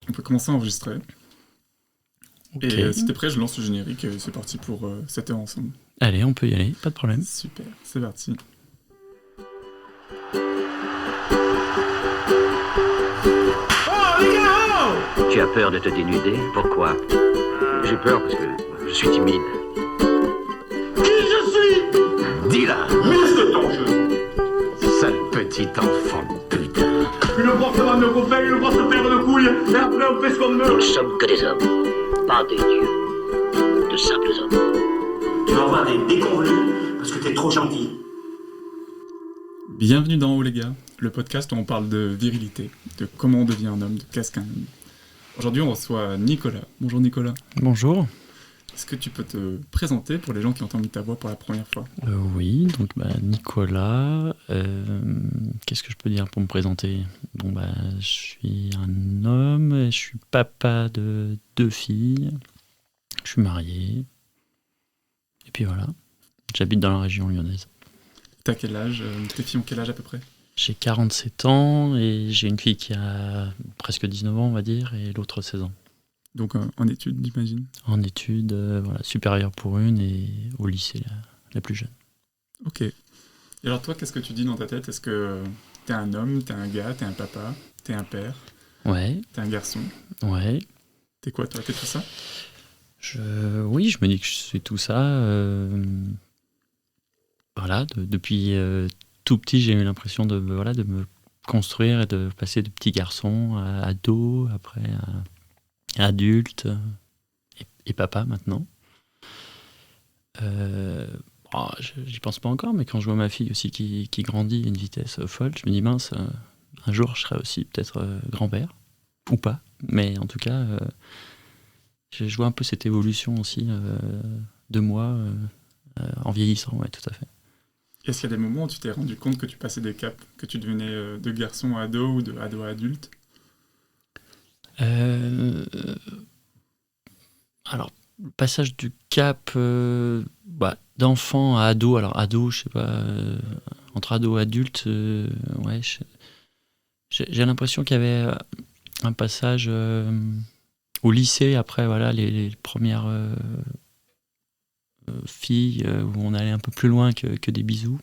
On peut commencer à enregistrer. Ok. Et si t'es prêt, je lance le générique et c'est parti pour 7 heures ensemble. Allez, on peut y aller, pas de problème. Super, c'est parti. Tu as peur de te dénuder? Pourquoi? J'ai peur parce que je suis timide. Dis-la! Muscle ton jeu. Sale petit enfant de putain! Une brosse de nos copains, une brosse de paire de couilles, et après on fait ce qu'on Nous veut. ne sommes que des hommes, pas des dieux. De simples hommes. Tu vas avoir des déconvenus parce que t'es trop gentil. Bienvenue dans Haut les gars, le podcast où on parle de virilité, de comment on devient un homme, de qu'est-ce qu'un homme. Aujourd'hui on reçoit Nicolas. Bonjour Nicolas. Bonjour. Est-ce que tu peux te présenter pour les gens qui ont entendu ta voix pour la première fois? Oui, donc Nicolas, qu'est-ce que je peux dire pour me présenter? Je suis un homme, et je suis papa de 2 filles, je suis marié, et puis voilà, j'habite dans la région lyonnaise. T'as quel âge? Tes filles ont quel âge à peu près? J'ai 47 ans et j'ai une fille qui a presque 19 ans, on va dire, et l'autre 16 ans. Donc en études, j'imagine. En études, supérieures pour une et au lycée, la plus jeune. Ok. Et alors toi, qu'est-ce que tu dis dans ta tête? Est-ce que t'es un homme, t'es un gars, t'es un papa, t'es un père, Ouais, t'es un garçon? ouais. T'es quoi toi? T'es tout ça? Oui, je me dis que je suis tout ça. Depuis tout petit, j'ai eu l'impression de me construire et de passer de petit garçon à ado, après à adulte et papa maintenant. J'y pense pas encore, mais quand je vois ma fille aussi qui grandit à une vitesse folle, je me dis mince, un jour je serai aussi peut-être grand-père, ou pas. Mais en tout cas, je vois un peu cette évolution aussi de moi en vieillissant, ouais, tout à fait. Est-ce qu'il y a des moments où tu t'es rendu compte que tu passais des caps, que tu devenais de garçon à ado ou de ado à adulte? Alors, le passage du cap d'enfant à ado, alors ado, je sais pas, entre ado et adulte, ouais, j'ai l'impression qu'il y avait un passage au lycée, après, voilà, les premières filles où on allait un peu plus loin que des bisous.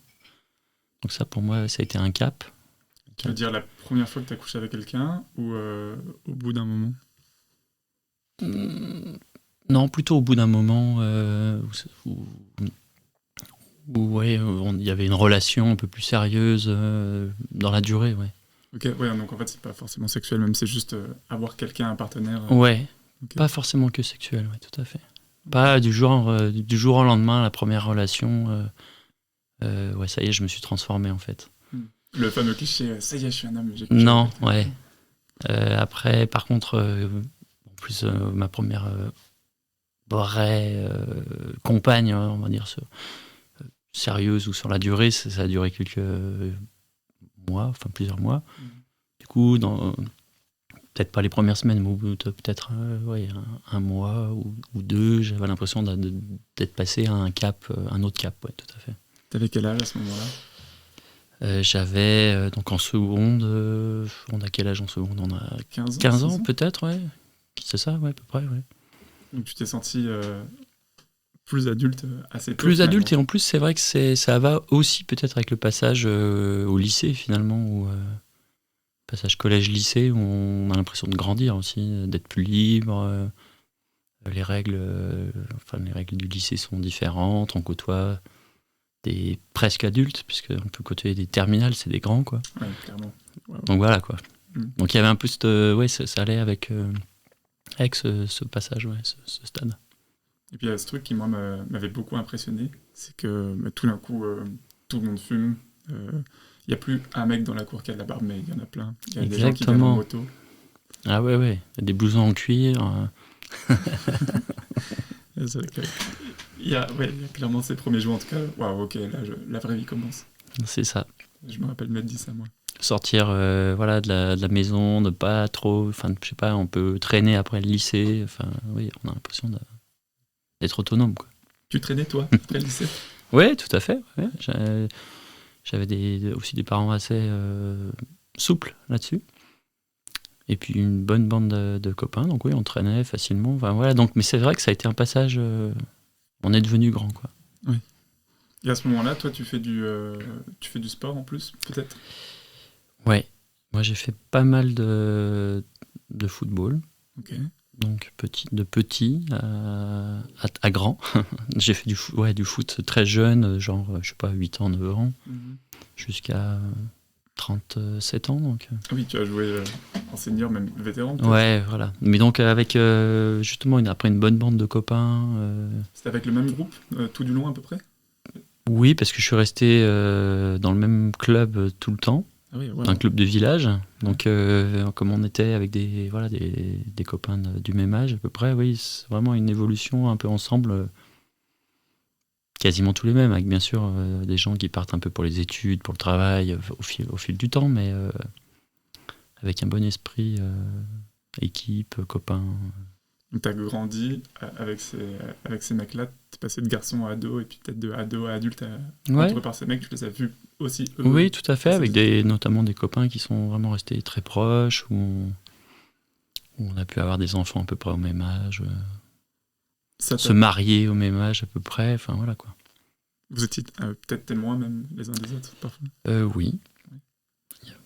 Donc ça, pour moi, ça a été un cap. Tu veux dire la première fois que tu as couché avec quelqu'un ou au bout d'un moment? Non, plutôt au bout d'un moment où il y avait une relation un peu plus sérieuse dans la durée, ouais. Ok, ouais, donc en fait c'est pas forcément sexuel, même c'est juste avoir quelqu'un, un partenaire. Ouais, Ok. pas forcément que sexuel, ouais, tout à fait. Pas du jour au lendemain, la première relation, ouais, ça y est, je me suis transformé en fait. Le fameux cliché, ça y est, je suis un homme. J'ai couché Non, avec quelqu'un. ouais. Après, par contre, en plus, ma première vraie compagne, on va dire, sérieuse ou sur la durée, ça a duré quelques mois, enfin plusieurs mois. Du coup, peut-être pas les premières semaines, mais au bout de peut-être un mois ou 2, j'avais l'impression d'être passé à un autre cap, ouais, tout à fait. T'avais quel âge à ce moment-là? J'avais, donc en seconde, on a quel âge en seconde? On a 15 ans, 15 ans 16 peut-être, ouais. C'est ça, ouais, à peu près, ouais. Donc tu t'es senti plus adulte assez tôt. Plus finalement. adulte, et en plus, c'est vrai que ça va aussi peut-être avec le passage au lycée, finalement, ou passage collège-lycée, où on a l'impression de grandir aussi, d'être plus libre. Les règles du lycée sont différentes, on côtoie des presque adultes, puisqu'on peut côtoyer des terminales, c'est des grands, quoi. Ouais, clairement. Wow. Donc voilà, quoi. Mm. Donc il y avait un peu ça allait avec ce passage, ouais, ce stade. Et puis il y a ce truc qui moi m'avait beaucoup impressionné, c'est que tout d'un coup tout le monde fume. Il n'y a plus un mec dans la cour qui a de la barbe, mais il y en a plein. Il y a des gens qui viennent en Exactement. moto. Ah ouais, des blousons en cuir. C'est vrai que il y a clairement ces premiers jours en tout cas. Waouh, ok, là la vraie vie commence. C'est ça. Je me rappelle m'être dit ça moi. Sortir de la maison, ne pas trop, enfin je sais pas, on peut traîner après le lycée, enfin oui, on a l'impression d'être autonome, quoi. Tu traînais toi après le lycée? Ouais, tout à fait. Ouais. J'avais aussi des parents assez souples là-dessus. Et puis une bonne bande de copains, donc oui, on traînait facilement. Enfin, voilà, donc, mais c'est vrai que ça a été un passage. On est devenu grand, quoi. Oui. Et à ce moment-là, toi, tu fais du sport en plus, peut-être? Ouais. Moi, j'ai fait pas mal de football. Ok. Donc de petit à grand. J'ai fait du foot très jeune, genre, je sais pas, 8 ans, 9 ans, jusqu'à 37 ans. Donc. Ah oui, tu as joué en senior, même vétéran, peut-être? Ouais, voilà. Mais donc avec justement après une bonne bande de copains. C'était avec le même groupe, tout du long à peu près? Oui, parce que je suis resté dans le même club tout le temps. Ah oui, voilà. Un club de village. Donc, comme on était avec des copains du même âge à peu près, oui, c'est vraiment une évolution un peu ensemble, quasiment tous les mêmes, avec bien sûr des gens qui partent un peu pour les études, pour le travail, au fil du temps, mais avec un bon esprit, équipe, copains. Donc, tu as grandi avec ces mecs-là, tu es passé de garçon à ado, et puis peut-être de ado à adulte, entouré par ces mecs, tu les as vus aussi eux. Oui, tout à fait, avec notamment des copains qui sont vraiment restés très proches, où on a pu avoir des enfants à peu près au même âge, se marier au même âge à peu près, enfin voilà quoi. Vous étiez peut-être témoins même les uns des autres parfois? Oui,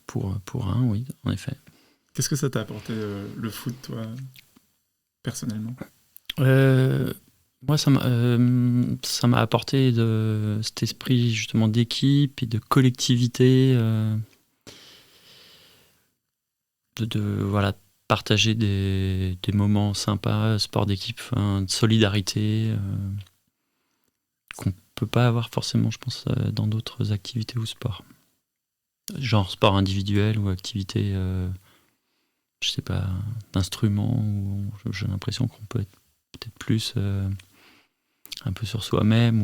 pour un, oui, en effet. Qu'est-ce que ça t'a apporté le foot, toi, personnellement? Moi, ça m'a apporté cet esprit justement d'équipe et de collectivité, voilà, partager des moments sympas, sport d'équipe, de solidarité, qu'on peut pas avoir forcément, je pense, dans d'autres activités ou sports. Genre sport individuel ou activité, je sais pas, d'instrument, où j'ai l'impression qu'on peut être peut-être plus un peu sur soi-même.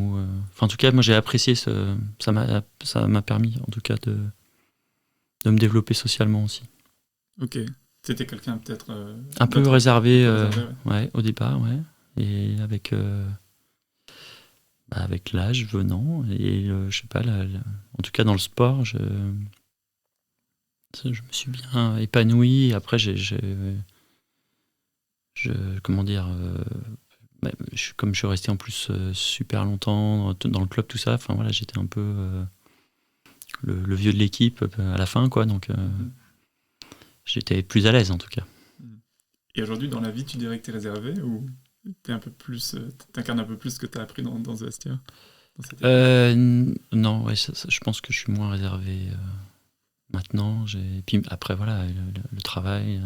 Enfin, en tout cas, moi j'ai apprécié, ça m'a permis en tout cas de me développer socialement aussi. Ok. C'était quelqu'un peut-être... un peu réservé, ouais, au départ, ouais. Et avec l'âge venant, et je sais pas, en tout cas dans le sport, je me suis bien épanoui. Et après, comment dire, comme je suis resté en plus super longtemps dans le club, tout ça, enfin voilà, j'étais un peu le vieux de l'équipe à la fin, quoi, donc j'étais plus à l'aise en tout cas. Et aujourd'hui, dans la vie, tu dirais que tu es réservé, ou t'incarnes un peu plus ce que tu as appris dans ce vestiaire? Non, ouais, je pense que je suis moins réservé maintenant. Puis après, voilà, le travail,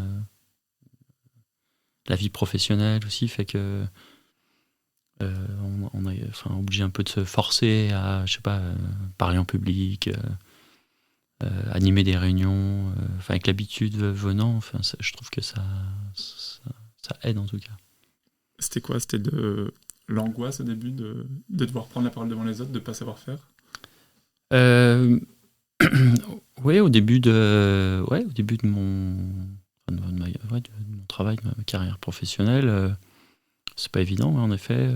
la vie professionnelle aussi fait que on est obligé un peu de se forcer à, je sais pas, parler en public, animer des réunions, avec l'habitude venant, je trouve que ça aide en tout cas. C'était quoi? C'était de l'angoisse au début de devoir prendre la parole devant les autres, de ne pas savoir faire? Oui, au début de mon travail, de ma carrière professionnelle, c'est pas évident, en effet.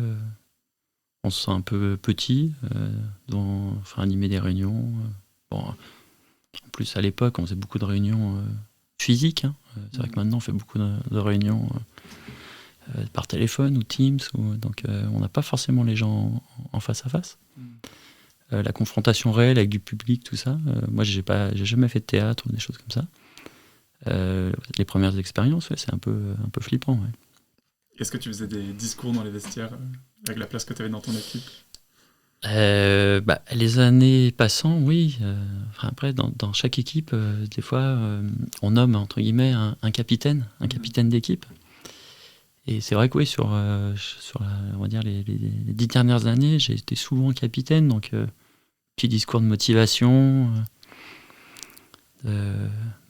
On se sent un peu petit, animer des réunions. En plus, à l'époque, on faisait beaucoup de réunions physiques. C'est vrai que maintenant, on fait beaucoup de réunions par téléphone ou Teams, donc on n'a pas forcément les gens en face à face. La confrontation réelle avec du public, tout ça. Moi, j'ai jamais fait de théâtre ou des choses comme ça. Les premières expériences, ouais, c'est un peu flippant. Ouais. Est-ce que tu faisais des discours dans les vestiaires avec la place que tu avais dans ton équipe? Les années passant, oui. Après, dans chaque équipe, des fois, on nomme entre guillemets un capitaine d'équipe. Et c'est vrai que oui, sur on va dire les 10 dernières années, j'ai été souvent capitaine, donc petit discours de motivation.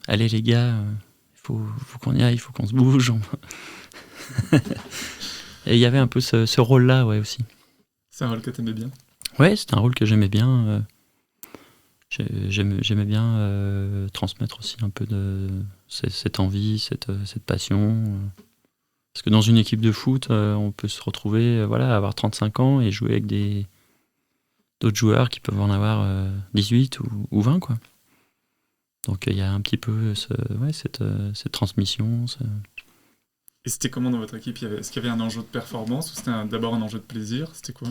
Allez les gars, il faut qu'on y aille, il faut qu'on se bouge. Et il y avait un peu ce rôle-là, ouais, aussi. C'est un rôle que tu aimais bien? Ouais, c'était un rôle que j'aimais bien. J'aimais bien transmettre aussi un peu de cette envie, cette passion. Parce que dans une équipe de foot, on peut se retrouver, avoir 35 ans et jouer avec d'autres joueurs qui peuvent en avoir 18 ou 20, quoi. Donc il y a un petit peu cette transmission. Et c'était comment dans votre équipe? Est-ce qu'il y avait un enjeu de performance ou c'était d'abord un enjeu de plaisir? C'était quoi?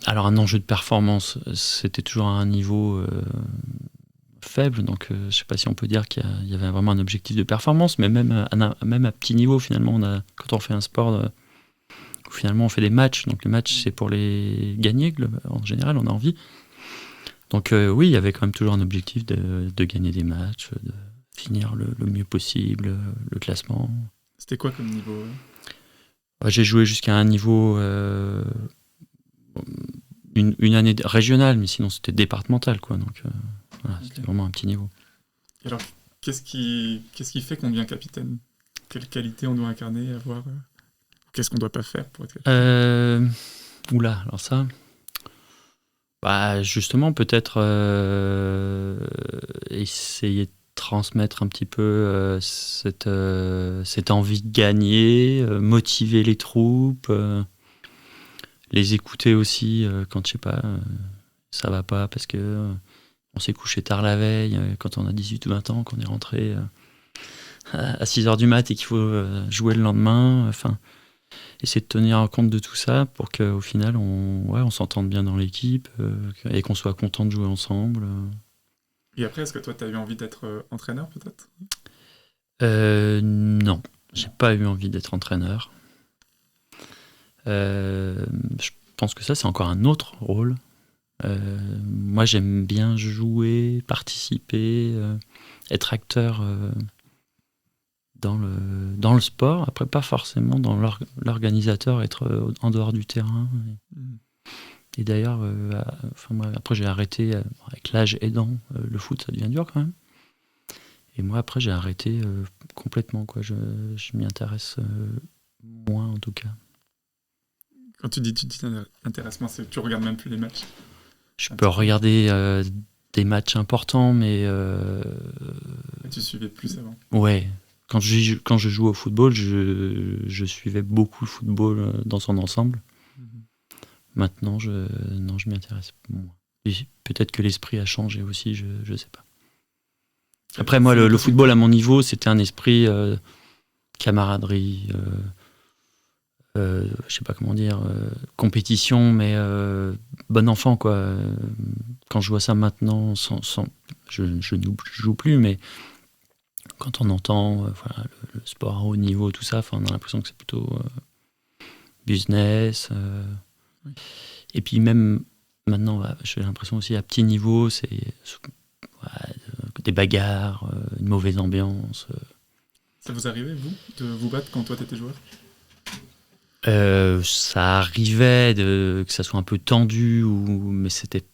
Alors un enjeu de performance, c'était toujours à un niveau faible, donc je ne sais pas si on peut dire qu'il y avait vraiment un objectif de performance, mais même à petit niveau, finalement, quand on fait un sport, où finalement on fait des matchs, donc les matchs c'est pour les gagner, en général on a envie. Donc oui, il y avait quand même toujours un objectif de gagner des matchs, de finir le mieux possible, le classement. C'était quoi comme niveau? J'ai joué jusqu'à un niveau, une année régionale, mais sinon c'était départemental, quoi. Donc voilà, c'était vraiment un petit niveau. Et alors, qu'est-ce qui fait qu'on devient capitaine? Quelles qualités on doit incarner, avoir? Qu'est-ce qu'on ne doit pas faire pour être capitaine? Oula, alors ça... justement, peut-être essayer de transmettre un petit peu cette envie de gagner, motiver les troupes, les écouter aussi quand, je sais pas, ça va pas parce que on s'est couché tard la veille, quand on a 18 ou 20 ans, qu'on est rentré à 6h du mat et qu'il faut jouer le lendemain, enfin... Essayer de tenir compte de tout ça pour qu'au final on s'entende bien dans l'équipe et qu'on soit content de jouer ensemble. Et après, est-ce que toi tu as eu envie d'être entraîneur peut-être? Non, j'ai pas eu envie d'être entraîneur. Je pense que ça c'est encore un autre rôle. Moi j'aime bien jouer, participer, être acteur dans le sport, après pas forcément dans l'organisateur, être en dehors du terrain. Et d'ailleurs, moi, après j'ai arrêté, avec l'âge aidant, le foot ça devient dur quand même. Et moi après j'ai arrêté complètement, quoi. Je m'y intéresse moins en tout cas. Quand tu dis t'intéresses moins, tu regardes même plus les matchs? Je peux regarder des matchs importants, mais... Tu suivais plus avant? Ouais. Quand je joue au football, je suivais beaucoup le football dans son ensemble. Maintenant, je m'y intéresse moins. Et peut-être que l'esprit a changé aussi, je sais pas. Après, moi, le football à mon niveau, c'était un esprit camaraderie, je sais pas comment dire, compétition, mais bon enfant, quoi. Quand je vois ça maintenant, je ne joue plus, mais quand on entend le sport à haut niveau, tout ça, on a l'impression que c'est plutôt business. Oui. Et puis même maintenant, j'ai l'impression aussi à petit niveau, c'est des bagarres, une mauvaise ambiance. Ça vous arrivait, vous, de vous battre quand toi t'étais joueur? Ça arrivait que ça soit un peu tendu, mais c'était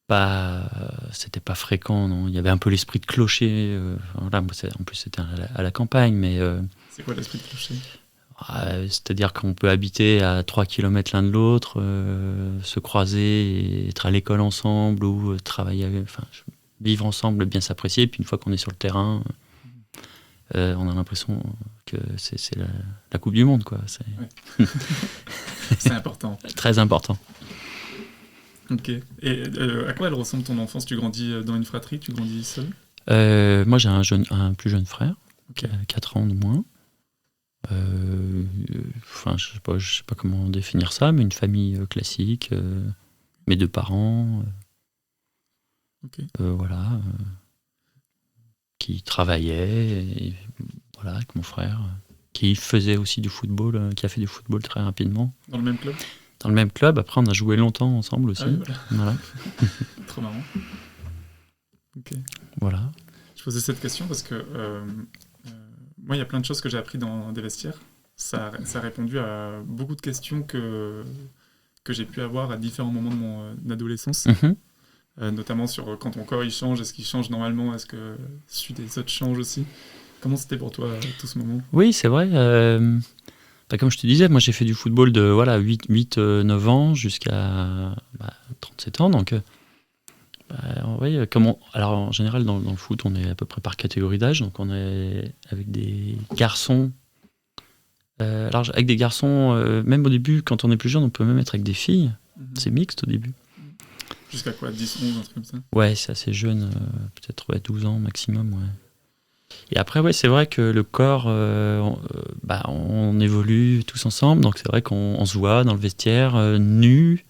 pas fréquent, non. Il y avait un peu l'esprit de clocher. En plus, c'était à la campagne, mais... C'est quoi l'esprit de clocher? C'est-à-dire qu'on peut habiter à 3 km l'un de l'autre, se croiser, et être à l'école ensemble, ou travailler, vivre ensemble, bien s'apprécier. Puis une fois qu'on est sur le terrain, on a l'impression que c'est la Coupe du Monde, quoi. Ouais. C'est important. Très important. Ok. Et à quoi elle ressemble ton enfance? Tu grandis dans une fratrie? Tu grandis seul? Moi, j'ai un plus jeune frère, qui a 4 ans de moins. Je sais pas comment définir ça, mais une famille classique, mes 2 parents, voilà, qui travaillaient, et, voilà, avec mon frère, qui faisait aussi du football, qui a fait du football très rapidement. Dans le même club? Dans le même club. Après, on a joué longtemps ensemble aussi. Ah oui, voilà. Trop marrant. Ok. Voilà. Je posais cette question parce que moi, il y a plein de choses que j'ai appris dans des vestiaires. Ça a répondu à beaucoup de questions que j'ai pu avoir à différents moments de mon adolescence. Notamment sur quand ton corps il change, est-ce qu'il change normalement, est-ce que celui des autres change aussi? Comment c'était pour toi tout ce moment? Oui, c'est vrai. Comme je te disais, moi j'ai fait du football de 8-9 ans jusqu'à 37 ans. Donc, alors en général, dans le foot, on est à peu près par catégorie d'âge. Donc on est avec des garçons. Alors avec des garçons, même au début, quand on est plus jeune, on peut même être avec des filles. C'est mixte au début. Jusqu'à quoi, 10, 11, un truc comme ça? Ouais, c'est assez jeune, peut-être 12 ans maximum, ouais. Et après, ouais, c'est vrai que le corps, on évolue tous ensemble, donc c'est vrai qu'on se voit dans le vestiaire, nu.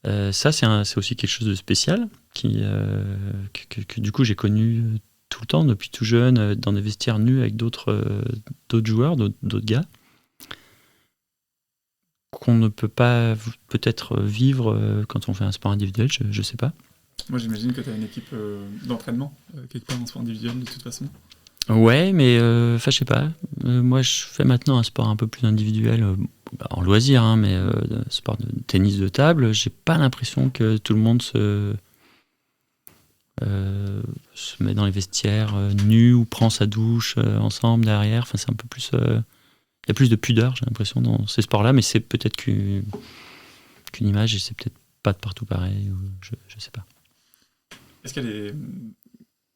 Ça, c'est aussi quelque chose de spécial, que du coup j'ai connu tout le temps, depuis tout jeune, dans des vestiaires nus avec d'autres joueurs, d'autres gars, qu'on ne peut pas peut-être vivre quand on fait un sport individuel, je sais pas. Moi, j'imagine que tu as une équipe d'entraînement, quelque part en sport individuel, de toute façon. Ouais, mais je sais pas. Moi, je fais maintenant un sport un peu plus individuel, en loisir, hein, mais sport de tennis de table. J'ai pas l'impression que tout le monde se met dans les vestiaires nu ou prend sa douche ensemble derrière. Enfin, c'est un peu plus. Il y a plus de pudeur, j'ai l'impression, dans ces sports-là, mais c'est peut-être qu'une image et c'est peut-être pas de partout pareil. Ou je sais pas. Est-ce qu'il y a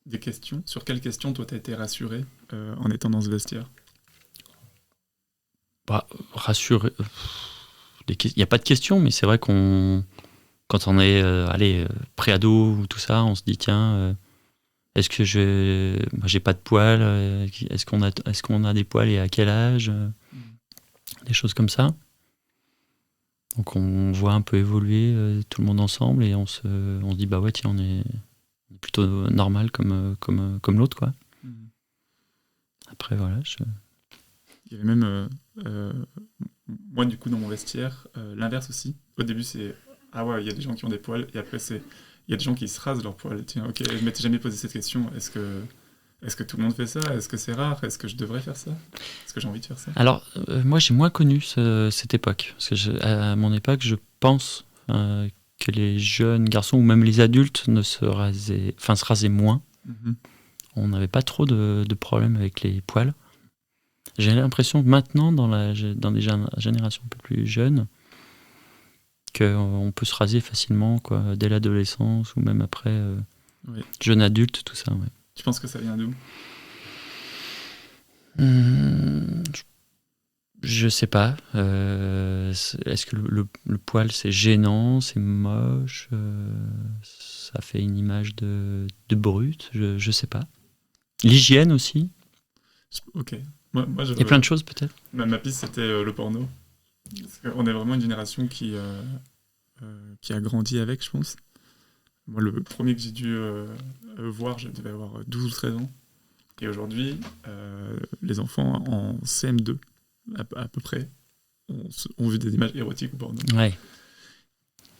des questions? Sur quelles questions, toi, tu as été rassuré en étant dans ce vestiaire? Rassuré. Il n'y a pas de questions, mais c'est vrai quand on est pré-ado ou tout ça, on se dit tiens, est-ce que moi, j'ai pas de poils? Est-ce qu'on a des poils et à quel âge? Des choses comme ça. Donc on voit un peu évoluer tout le monde ensemble et on se dit bah ouais tiens, on est plutôt normal comme l'autre, quoi. Après voilà, Il y avait même moi du coup dans mon vestiaire l'inverse aussi. Au début c'est ah ouais, il y a des gens qui ont des poils, et après il y a des gens qui se rasent leurs poils. Tiens, ok, je m'étais jamais posé cette question. Est-ce que tout le monde fait ça? Est-ce que c'est rare? Est-ce que je devrais faire ça? Est-ce que j'ai envie de faire ça? Alors moi j'ai moins connu cette époque, parce que à mon époque je pense que les jeunes garçons ou même les adultes se rasaient moins. On n'avait pas trop de problèmes avec les poils. J'ai l'impression que maintenant, dans des générations un peu plus jeunes, qu'on peut se raser facilement, quoi, dès l'adolescence ou même après, Oui. jeune adulte, tout ça. Ouais. Tu penses que ça vient d'où? Je sais pas. Est-ce que le poil c'est gênant, c'est moche, ça fait une image de brute, je sais pas. L'hygiène aussi. Ok. Moi, Il y a plein de choses peut-être. Ma piste c'était le porno. Parce qu'on est vraiment une génération qui a grandi avec, je pense. Moi, le premier que j'ai dû voir, je devais avoir 12 ou 13 ans. Et aujourd'hui, les enfants en CM2, à peu près, ont vu des images érotiques au porno. Ouais.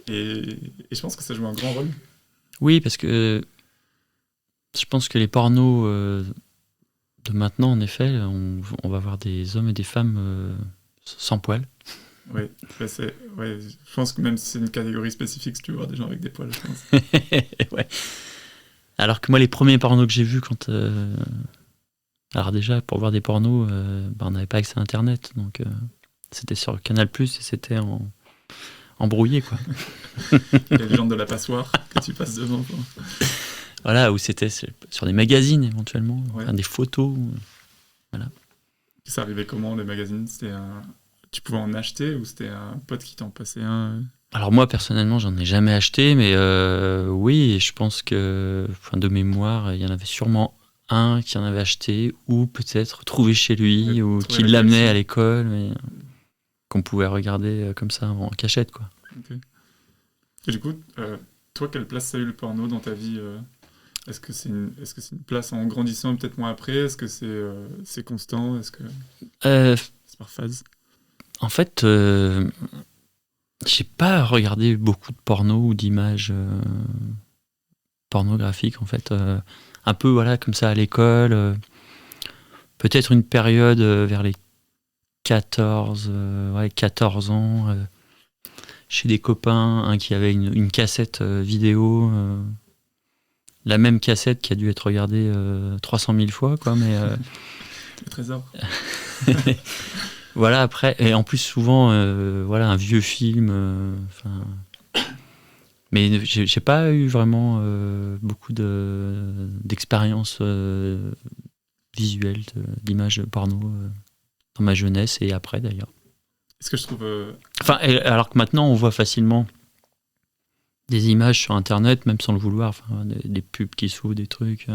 Et je pense que ça joue un grand rôle. Oui, parce que je pense que les pornos de maintenant, en effet, on va voir des hommes et des femmes sans poils. Oui, je pense que même si c'est une catégorie spécifique, si tu veux voir des gens avec des poils, je pense. Ouais. Alors que moi, les premiers pornos que j'ai vus quand... Alors déjà, pour voir des pornos, on n'avait pas accès à Internet, donc c'était sur Canal+, et c'était en brouillé, quoi. Il y a les gens de la passoire que tu passes devant. Quoi. Voilà, où c'était sur des magazines, éventuellement, Ouais. enfin, des photos. Voilà. Ça arrivait comment, les magazines? Tu pouvais en acheter ou c'était un pote qui t'en passait un? Alors moi, personnellement, j'en ai jamais acheté, mais oui, je pense que, de mémoire, il y en avait sûrement un qui en avait acheté, ou peut-être trouvé chez lui, ou qui l'amenait à l'école, mais qu'on pouvait regarder comme ça en cachette, quoi. Okay. Et du coup, toi, quelle place ça a eu le porno dans ta vie? Est-ce que c'est une place en grandissant, peut-être moins après? Est-ce que c'est constant? Est-ce que c'est par phase? En fait, j'ai pas regardé beaucoup de porno ou d'images pornographiques, en fait. Un peu, voilà, comme ça à l'école. Peut-être une période vers les 14 ans, chez des copains, un qui avait une cassette vidéo, la même cassette qui a dû être regardée 300 000 fois, quoi, mais... Le trésor. Voilà, après, et en plus souvent, un vieux film, mais j'ai pas eu vraiment beaucoup d'expériences visuelles, d'images porno dans ma jeunesse et après d'ailleurs. Est-ce que je trouve... Alors que maintenant on voit facilement des images sur Internet, même sans le vouloir, enfin, des pubs qui s'ouvrent, des trucs.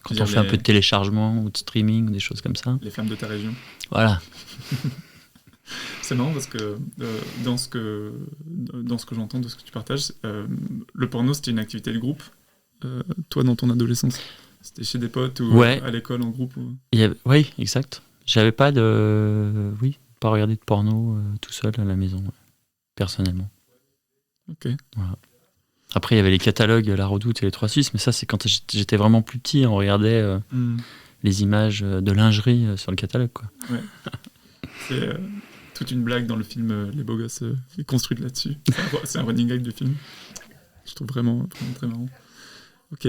Quand on fait un peu de téléchargement ou de streaming, des choses comme ça. Les femmes de ta région. Voilà. C'est marrant parce que dans ce que j'entends, de ce que tu partages, le porno c'était une activité de groupe. Toi, dans ton adolescence, c'était chez des potes ou à l'école en groupe ou... Oui, exact. J'avais pas regardé de porno tout seul à la maison, personnellement. Ok. Voilà. Après, il y avait les catalogues, la Redoute et les 3 Suisses, mais ça, c'est quand j'étais vraiment plus petit, on regardait les images de lingerie sur le catalogue, quoi. Ouais. C'est toute une blague dans le film Les Beaux Gosses qui est construite là-dessus. C'est un running gag du film. Je trouve vraiment très marrant. Ok.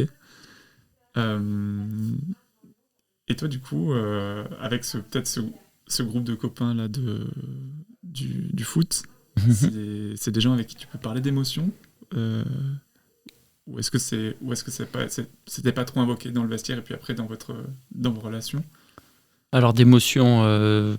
Et toi, du coup, avec ce groupe de copains là du foot, c'est des gens avec qui tu peux parler d'émotions, ou est-ce que c'était pas trop invoqué dans le vestiaire et puis après dans vos relations? Alors d'émotions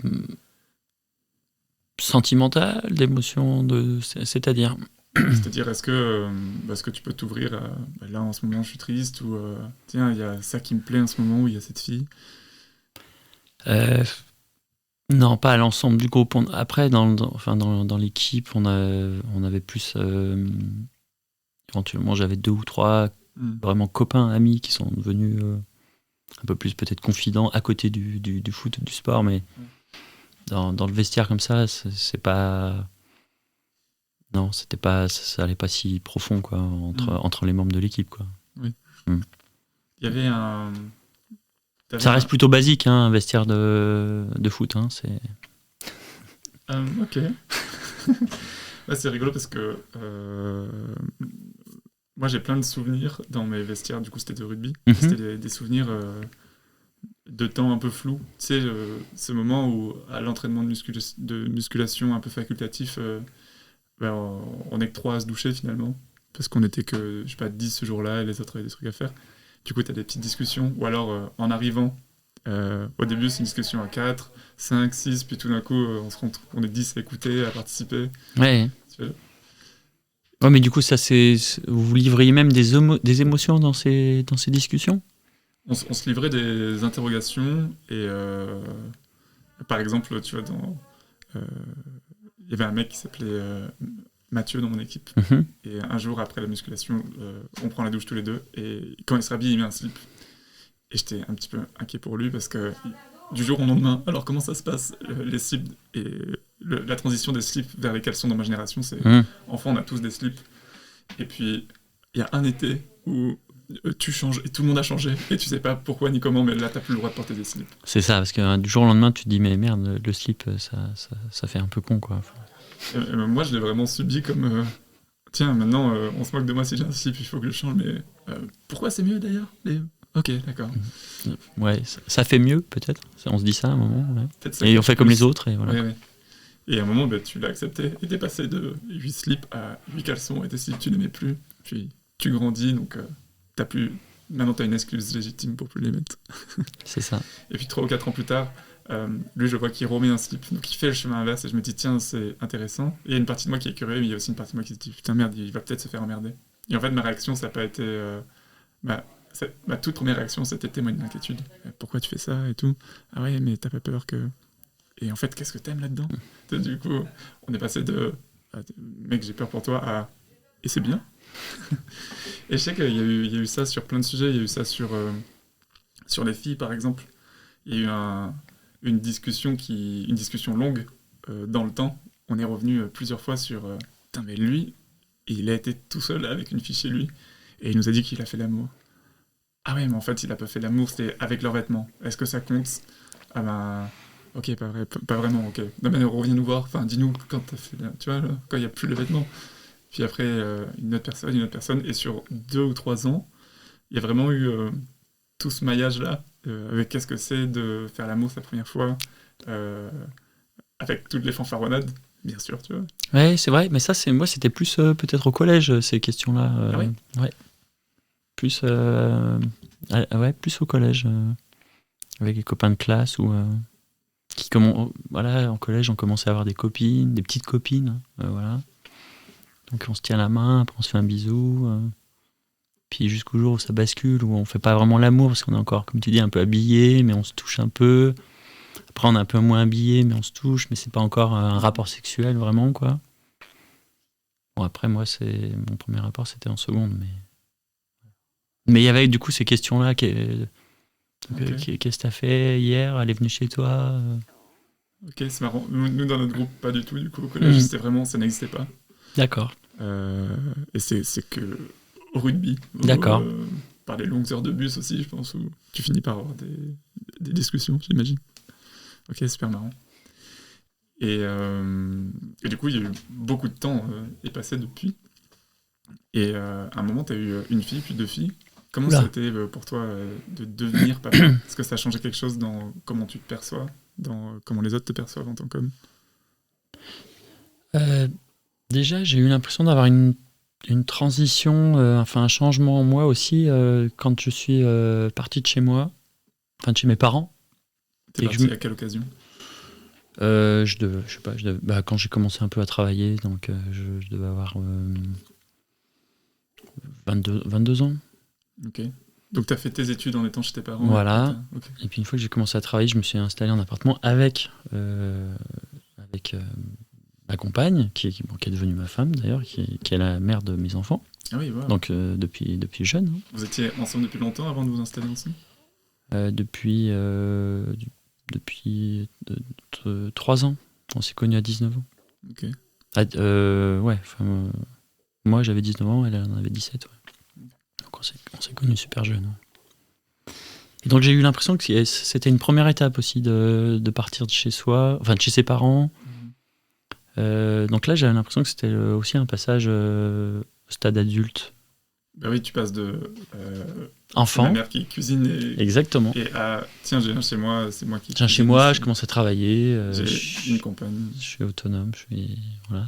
sentimentales, d'émotions c'est-à-dire C'est-à-dire, est-ce que tu peux t'ouvrir à là en ce moment je suis triste, ou tiens, il y a ça qui me plaît en ce moment, où il y a cette fille? Non, pas à l'ensemble du groupe. Après, dans l'équipe, on avait plus... éventuellement, j'avais 2 ou 3 vraiment copains, amis, qui sont devenus un peu plus peut-être confidents à côté du foot, du sport, mais dans le vestiaire comme ça, c'est pas... Non, c'était pas, ça allait pas si profond, quoi, entre les membres de l'équipe, quoi. Oui. Il y avait ça reste plutôt basique, hein, un vestiaire de foot, hein, c'est... Ok. Ouais, c'est rigolo parce que moi j'ai plein de souvenirs dans mes vestiaires, du coup c'était de rugby. C'était des souvenirs de temps un peu flous. Tu sais, ce moment où à l'entraînement de musculation un peu facultatif, on est que 3 à se doucher finalement, parce qu'on était que, je sais pas, 10 ce jour-là et les autres avaient des trucs à faire. Du coup, tu as des petites discussions, ou alors en arrivant, au début c'est une discussion à 4, 5, 6, puis tout d'un coup on est 10 à écouter, à participer. Ouais. Ouais, mais du coup, vous livriez même des émotions dans ces discussions? On se livrait des interrogations, et par exemple, tu vois, il y avait un mec qui s'appelait Mathieu dans mon équipe, et un jour après la musculation, on prend la douche tous les deux, et quand il se rhabille, il met un slip. Et j'étais un petit peu inquiet pour lui, parce que du jour au lendemain, alors comment ça se passe, les slips et la transition des slips vers les caleçons dans ma génération, c'est enfant, on a tous des slips, et puis il y a un été où tu changes et tout le monde a changé et tu sais pas pourquoi ni comment, mais là t'as plus le droit de porter des slips. C'est ça, parce que du jour au lendemain tu te dis mais merde, le slip ça fait un peu con, quoi. Et moi je l'ai vraiment subi comme tiens, maintenant on se moque de moi si j'ai un slip, il faut que je change, mais pourquoi c'est mieux d'ailleurs Ok, d'accord. Ouais, ça fait mieux peut-être, on se dit ça à un moment, ouais. Et on fait comme les autres, et voilà. Ouais. Et à un moment, tu l'as accepté, et t'es passé de 8 slips à 8 caleçons, et tes slips tu n'aimais plus, puis tu grandis, donc maintenant t'as une excuse légitime pour plus les mettre. C'est ça. Et puis 3 ou 4 ans plus tard, lui je vois qu'il remet un slip, donc il fait le chemin inverse, et je me dis tiens, c'est intéressant. Et il y a une partie de moi qui est curieux, mais il y a aussi une partie de moi qui se dit putain merde, il va peut-être se faire emmerder. Et en fait ma réaction, ça n'a pas été... ma toute première réaction, c'était témoigner d'inquiétude. Pourquoi tu fais ça et tout? Ah ouais, mais t'as pas peur que... Et en fait, qu'est-ce que t'aimes là-dedans? Du coup, on est passé de mec, j'ai peur pour toi à et c'est bien. Et je sais qu'il y a eu ça sur plein de sujets. Il y a eu ça sur les filles, par exemple. Il y a eu une discussion longue dans le temps. On est revenu plusieurs fois sur putain, mais lui, il a été tout seul avec une fille chez lui et il nous a dit qu'il a fait l'amour. Ah ouais, mais en fait, il a pas fait l'amour, c'était avec leurs vêtements. Est-ce que ça compte? Ah ben... Ok, pas vraiment, ok. Non mais reviens nous voir, enfin dis-nous quand t'as fait, tu vois, là, quand il n'y a plus les vêtements. Puis après, une autre personne, et sur 2 ou 3 ans, il y a vraiment eu tout ce maillage-là, avec qu'est-ce que c'est de faire l'amour sa première fois, avec toutes les fanfaronnades, bien sûr, tu vois. Ouais, c'est vrai, mais ça, moi, c'était plus peut-être au collège, ces questions-là. Ah oui? Ouais. Plus, plus au collège, avec les copains de classe, ou... voilà, en collège, on commençait à avoir des copines, des petites copines, voilà. Donc on se tient la main, après on se fait un bisou. Puis jusqu'au jour où ça bascule, où on fait pas vraiment l'amour, parce qu'on est encore, comme tu dis, un peu habillé, mais on se touche un peu. Après on est un peu moins habillé, mais on se touche, mais c'est pas encore un rapport sexuel vraiment, quoi. Bon, après moi, mon premier rapport, c'était en seconde, mais il y avait du coup ces questions-là. Qu'est-ce que t'as fait hier? Elle est venue chez toi? Ok, c'est marrant. Nous, dans notre groupe, pas du tout, du coup. Au collège, c'était vraiment, ça n'existait pas. D'accord. Et c'est que au rugby. D'accord. Par les longues heures de bus aussi, je pense, où tu finis par avoir des discussions, j'imagine. Ok, super marrant. Et du coup, il y a eu beaucoup de temps est passé depuis. Et à un moment, tu as eu une fille, puis 2 filles. Comment ça a été pour toi de devenir papa? Est-ce que ça a changé quelque chose dans comment tu te perçois, dans comment les autres te perçoivent en tant qu'homme? Déjà, j'ai eu l'impression d'avoir une transition, un changement en moi aussi quand je suis parti de chez moi, de chez mes parents. T'es parti à quelle occasion? Quand j'ai commencé un peu à travailler, donc je devais avoir 22 ans. Ok. Donc tu as fait tes études en étant chez tes parents? Voilà. Okay. Et puis une fois que j'ai commencé à travailler, je me suis installé en appartement avec ma compagne, qui est devenue ma femme d'ailleurs, qui est la mère de mes enfants. Ah oui, wow. Donc depuis jeune. Hein. Vous étiez ensemble depuis longtemps avant de vous installer ensemble? Depuis 3 ans. On s'est connus à 19 ans. Ok. Moi j'avais 19 ans, elle en avait 17. Ouais. Donc on s'est connus super jeunes. Ouais. Et donc j'ai eu l'impression que c'était une première étape aussi de partir de chez soi, enfin de chez ses parents. Donc là j'avais l'impression que c'était aussi un passage au stade adulte. Bah oui, tu passes de enfant, ma mère qui cuisine exactement. Et à tiens, j'ai un chez moi, c'est moi qui. Tiens, chez moi, je commence à travailler. J'ai une compagne. Je suis autonome, voilà.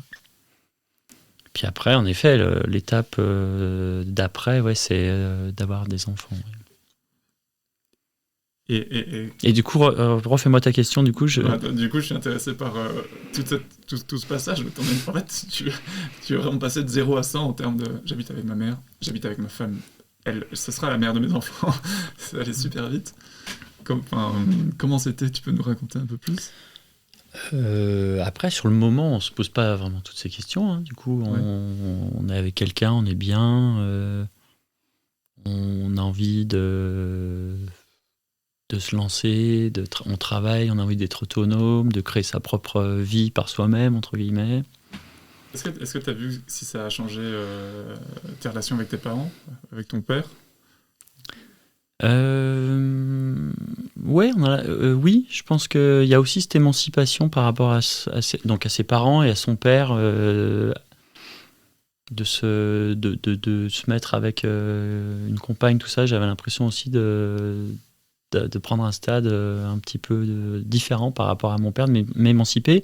Puis après, en effet, l'étape d'après, ouais, c'est d'avoir des enfants. Ouais. Et du coup, refais-moi ta question. Du coup, je suis intéressé par tout ce passage. En fait, tu es vraiment passé de 0 à 100 en termes de j'habite avec ma mère, j'habite avec ma femme. Ce sera la mère de mes enfants. Ça allait super vite. Comment c'était? Tu peux nous raconter un peu plus? Après, sur le moment, on se pose pas vraiment toutes ces questions. Hein. Du coup, on est avec quelqu'un, on est bien, on a envie de se lancer, on travaille, on a envie d'être autonome, de créer sa propre vie par soi-même, entre guillemets. Est-ce que tu as vu si ça a changé tes relations avec tes parents, avec ton père? Oui, je pense qu'il y a aussi cette émancipation par rapport à ses parents et à son père, de se mettre avec une compagne, tout ça. J'avais l'impression aussi de prendre un stade un petit peu différent par rapport à mon père, de m'émanciper.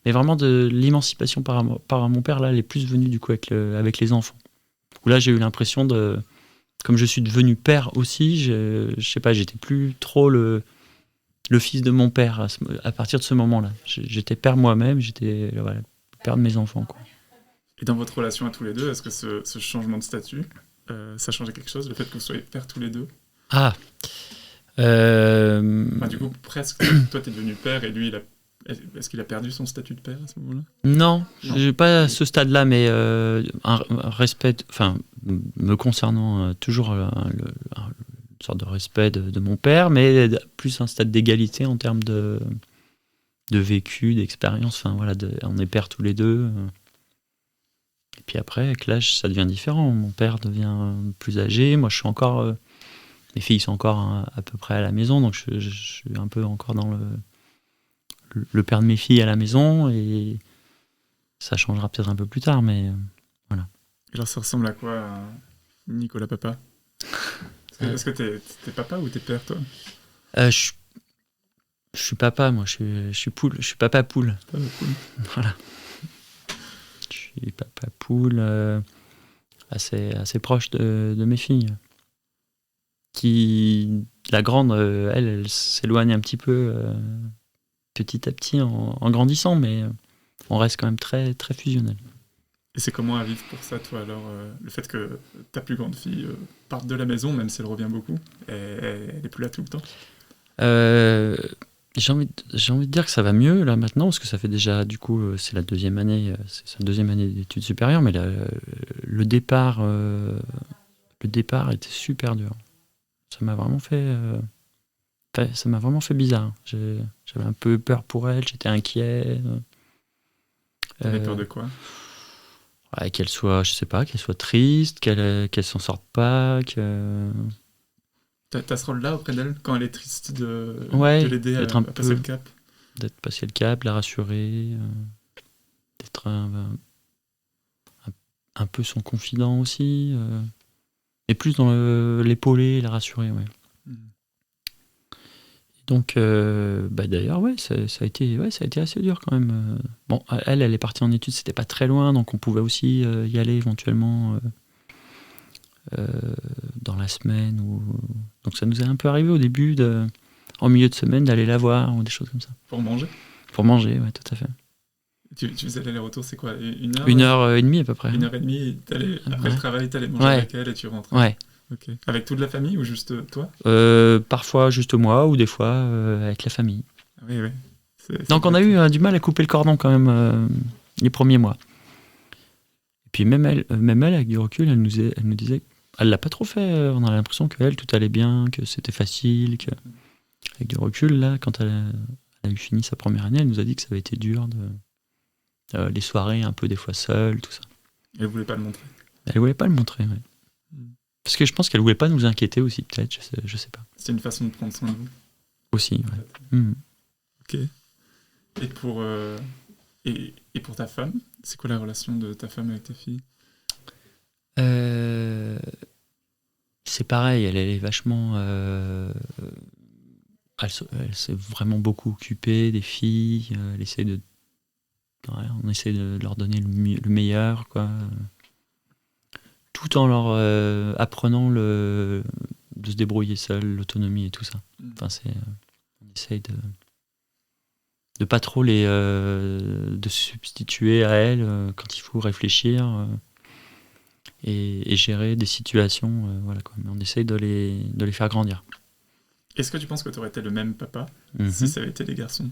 Mais vraiment de l'émancipation par mon père, là, elle est plus venue du coup avec les enfants. Où là, j'ai eu l'impression comme je suis devenu père aussi, je sais pas, j'étais plus trop le fils de mon père à partir de ce moment-là. J'étais père moi-même, j'étais le père de mes enfants, quoi. Et dans votre relation à tous les deux, est-ce que ce changement de statut, ça changeait quelque chose, le fait que vous soyez pères tous les deux? Du coup, presque, toi, t'es devenu père et lui, est-ce qu'il a perdu son statut de père à ce moment-là? Non, j'ai pas à ce stade-là, mais un respect, me concernant, toujours une sorte de respect de mon père, mais plus un stade d'égalité en termes de vécu, d'expérience. On est pères tous les deux. Et puis après, avec l'âge, ça devient différent. Mon père devient plus âgé, moi je suis encore... mes filles sont encore à peu près à la maison, donc je suis un peu encore dans le père de mes filles à la maison, et ça changera peut-être un peu plus tard, mais voilà. Et alors ça ressemble à quoi, Nicolas Papa? Est-ce que t'es papa ou t'es père, toi? Je suis papa, moi, je suis poule, je suis papa poule. Papa poule. Voilà. Je suis papa poule, assez proche de mes filles. La grande, elle s'éloigne un petit peu petit à petit en grandissant, mais on reste quand même très, très fusionnel. Et c'est comment à vivre pour ça, toi, alors, le fait que ta plus grande fille parte de la maison, même si elle revient beaucoup, et elle n'est plus là tout le temps? Euh, j'ai envie de dire que ça va mieux là maintenant, parce que ça fait déjà, du coup, c'est la deuxième année, c'est sa deuxième année d'études supérieures, mais le départ était super dur. Ça m'a vraiment ça m'a vraiment fait bizarre. J'avais un peu peur pour elle, j'étais inquiet. T'avais peur de quoi? Ouais, qu'elle soit, je sais pas, qu'elle soit triste, qu'elle s'en sorte pas, T'as ce rôle-là auprès d'elle, quand elle est triste, de ouais, l'aider à d'être un passer peu, le cap? d'être passé le cap, la rassurer, d'être un peu son confident aussi, et plus dans l'épauler, la rassurer, ouais. Donc, d'ailleurs, ouais, ça a été assez dur quand même. Bon, elle est partie en études, c'était pas très loin, donc on pouvait aussi y aller éventuellement dans la semaine. Donc ça nous est un peu arrivé au début, en milieu de semaine, d'aller la voir ou des choses comme ça. Pour manger? Pour manger, ouais, tout à fait. Tu faisais l'aller-retour, c'est quoi? 1 heure? 1h30 à peu près. 1h30, après le travail, t'allais manger Ouais. avec elle et tu rentrais? Ouais. Ok. Avec toute la famille ou juste toi? Parfois juste moi ou des fois avec la famille. Oui, oui. Donc on a eu du mal à couper le cordon quand même les premiers mois. Et puis même elle avec du recul, elle nous disait, elle l'a pas trop fait. On a l'impression qu'elle tout allait bien, que c'était facile, que avec du recul là, quand elle a eu fini sa première année, elle nous a dit que ça avait été dur les soirées un peu des fois seule, tout ça. Elle voulait pas le montrer. Elle voulait pas le montrer, ouais. Parce que je pense qu'elle voulait pas nous inquiéter aussi, peut-être, je sais pas. C'est une façon de prendre soin de vous. Aussi, ouais. Ok. Et pour ta femme, c'est quoi la relation de ta femme avec tes filles? C'est pareil, elle est vachement... elle s'est vraiment beaucoup occupée des filles. On essaie de leur donner le meilleur, quoi. Tout en leur apprenant de se débrouiller seul, l'autonomie et tout ça. Enfin, on essaye de pas trop de se substituer à elle quand il faut réfléchir et gérer des situations. Voilà, quoi. Mais on essaye de les faire grandir. Est-ce que tu penses que tu aurais été le même papa si ça avait été des garçons?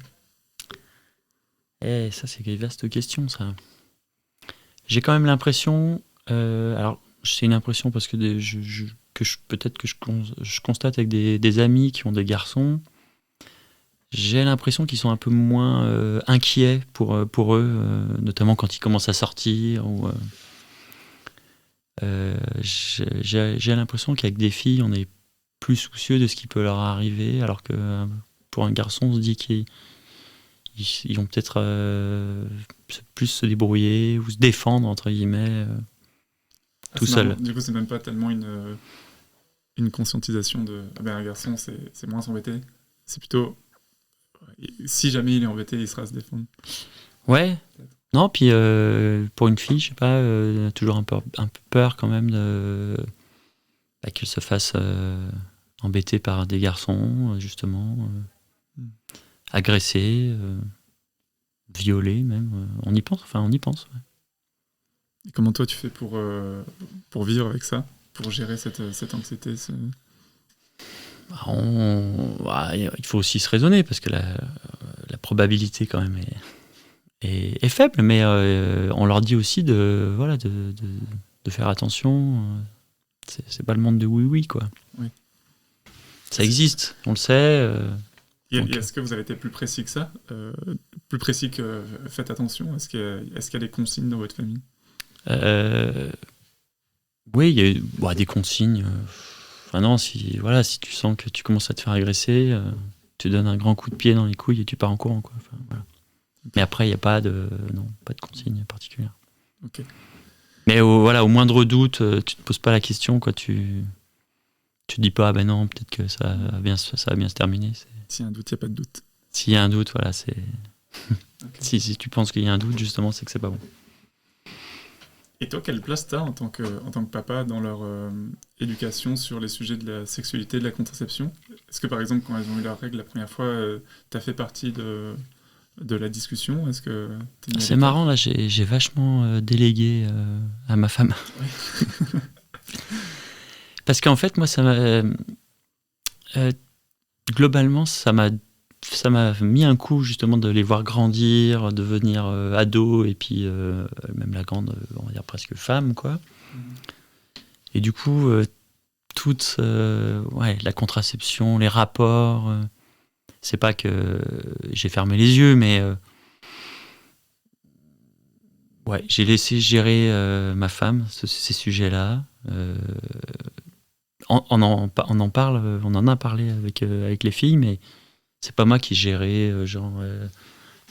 Ça, c'est une vaste question, ça. J'ai quand même l'impression... alors, c'est une impression parce que peut-être que je constate avec des amis qui ont des garçons, j'ai l'impression qu'ils sont un peu moins inquiets pour eux, notamment quand ils commencent à sortir. J'ai l'impression qu'avec des filles, on est plus soucieux de ce qui peut leur arriver, alors que pour un garçon, on se dit qu'ils vont peut-être plus se débrouiller ou se défendre, entre guillemets. Tout seul. Du coup, c'est même pas tellement une conscientisation de un garçon, c'est moins s'embêter. C'est plutôt si jamais il est embêté, il sera à se défendre. Ouais. Non, puis pour une fille, je sais pas, elle a toujours un peu peur quand même qu'elle se fasse embêter par des garçons, justement, agressée, violée même. On y pense. Ouais. Et comment toi tu fais pour vivre avec ça, pour gérer cette anxiété il faut aussi se raisonner parce que la probabilité quand même est faible, mais on leur dit aussi de faire attention. C'est pas le monde de oui quoi. Oui. Ça existe, on le sait. Et est-ce que vous avez été plus précis que ça, plus précis que faites attention? Est-ce qu'il y a des consignes dans votre famille? Oui, il y a eu des consignes. Non, si tu sens que tu commences à te faire agresser, tu donnes un grand coup de pied dans les couilles et tu pars en courant, quoi. Enfin, voilà. Mais après, il n'y a pas de consigne particulière. Okay. Mais au moindre doute, tu te poses pas la question, quoi. Tu dis pas, non, peut-être que ça va bien se terminer. S'il y a un doute, il n'y a pas de doute. S'il y a un doute, voilà, c'est... Okay. Si tu penses qu'il y a un doute, justement, c'est que c'est pas bon. Et toi, quelle place t'as en tant que papa dans leur éducation sur les sujets de la sexualité, de la contraception? Est-ce que par exemple, quand elles ont eu leurs règles la première fois, t'as fait partie de la discussion? Est-ce que t'es mis à C'est l'écart? marrant, là, j'ai vachement délégué à ma femme. Parce qu'en fait, moi, ça m'a... globalement, ça m'a mis un coup, justement, de les voir grandir, devenir ados, et puis même la grande, on va dire presque femme, quoi. Et du coup, toute la contraception, les rapports, c'est pas que j'ai fermé les yeux, mais j'ai laissé gérer ma femme ces sujets-là. On en parle, on en a parlé avec les filles, mais c'est pas moi qui gérais,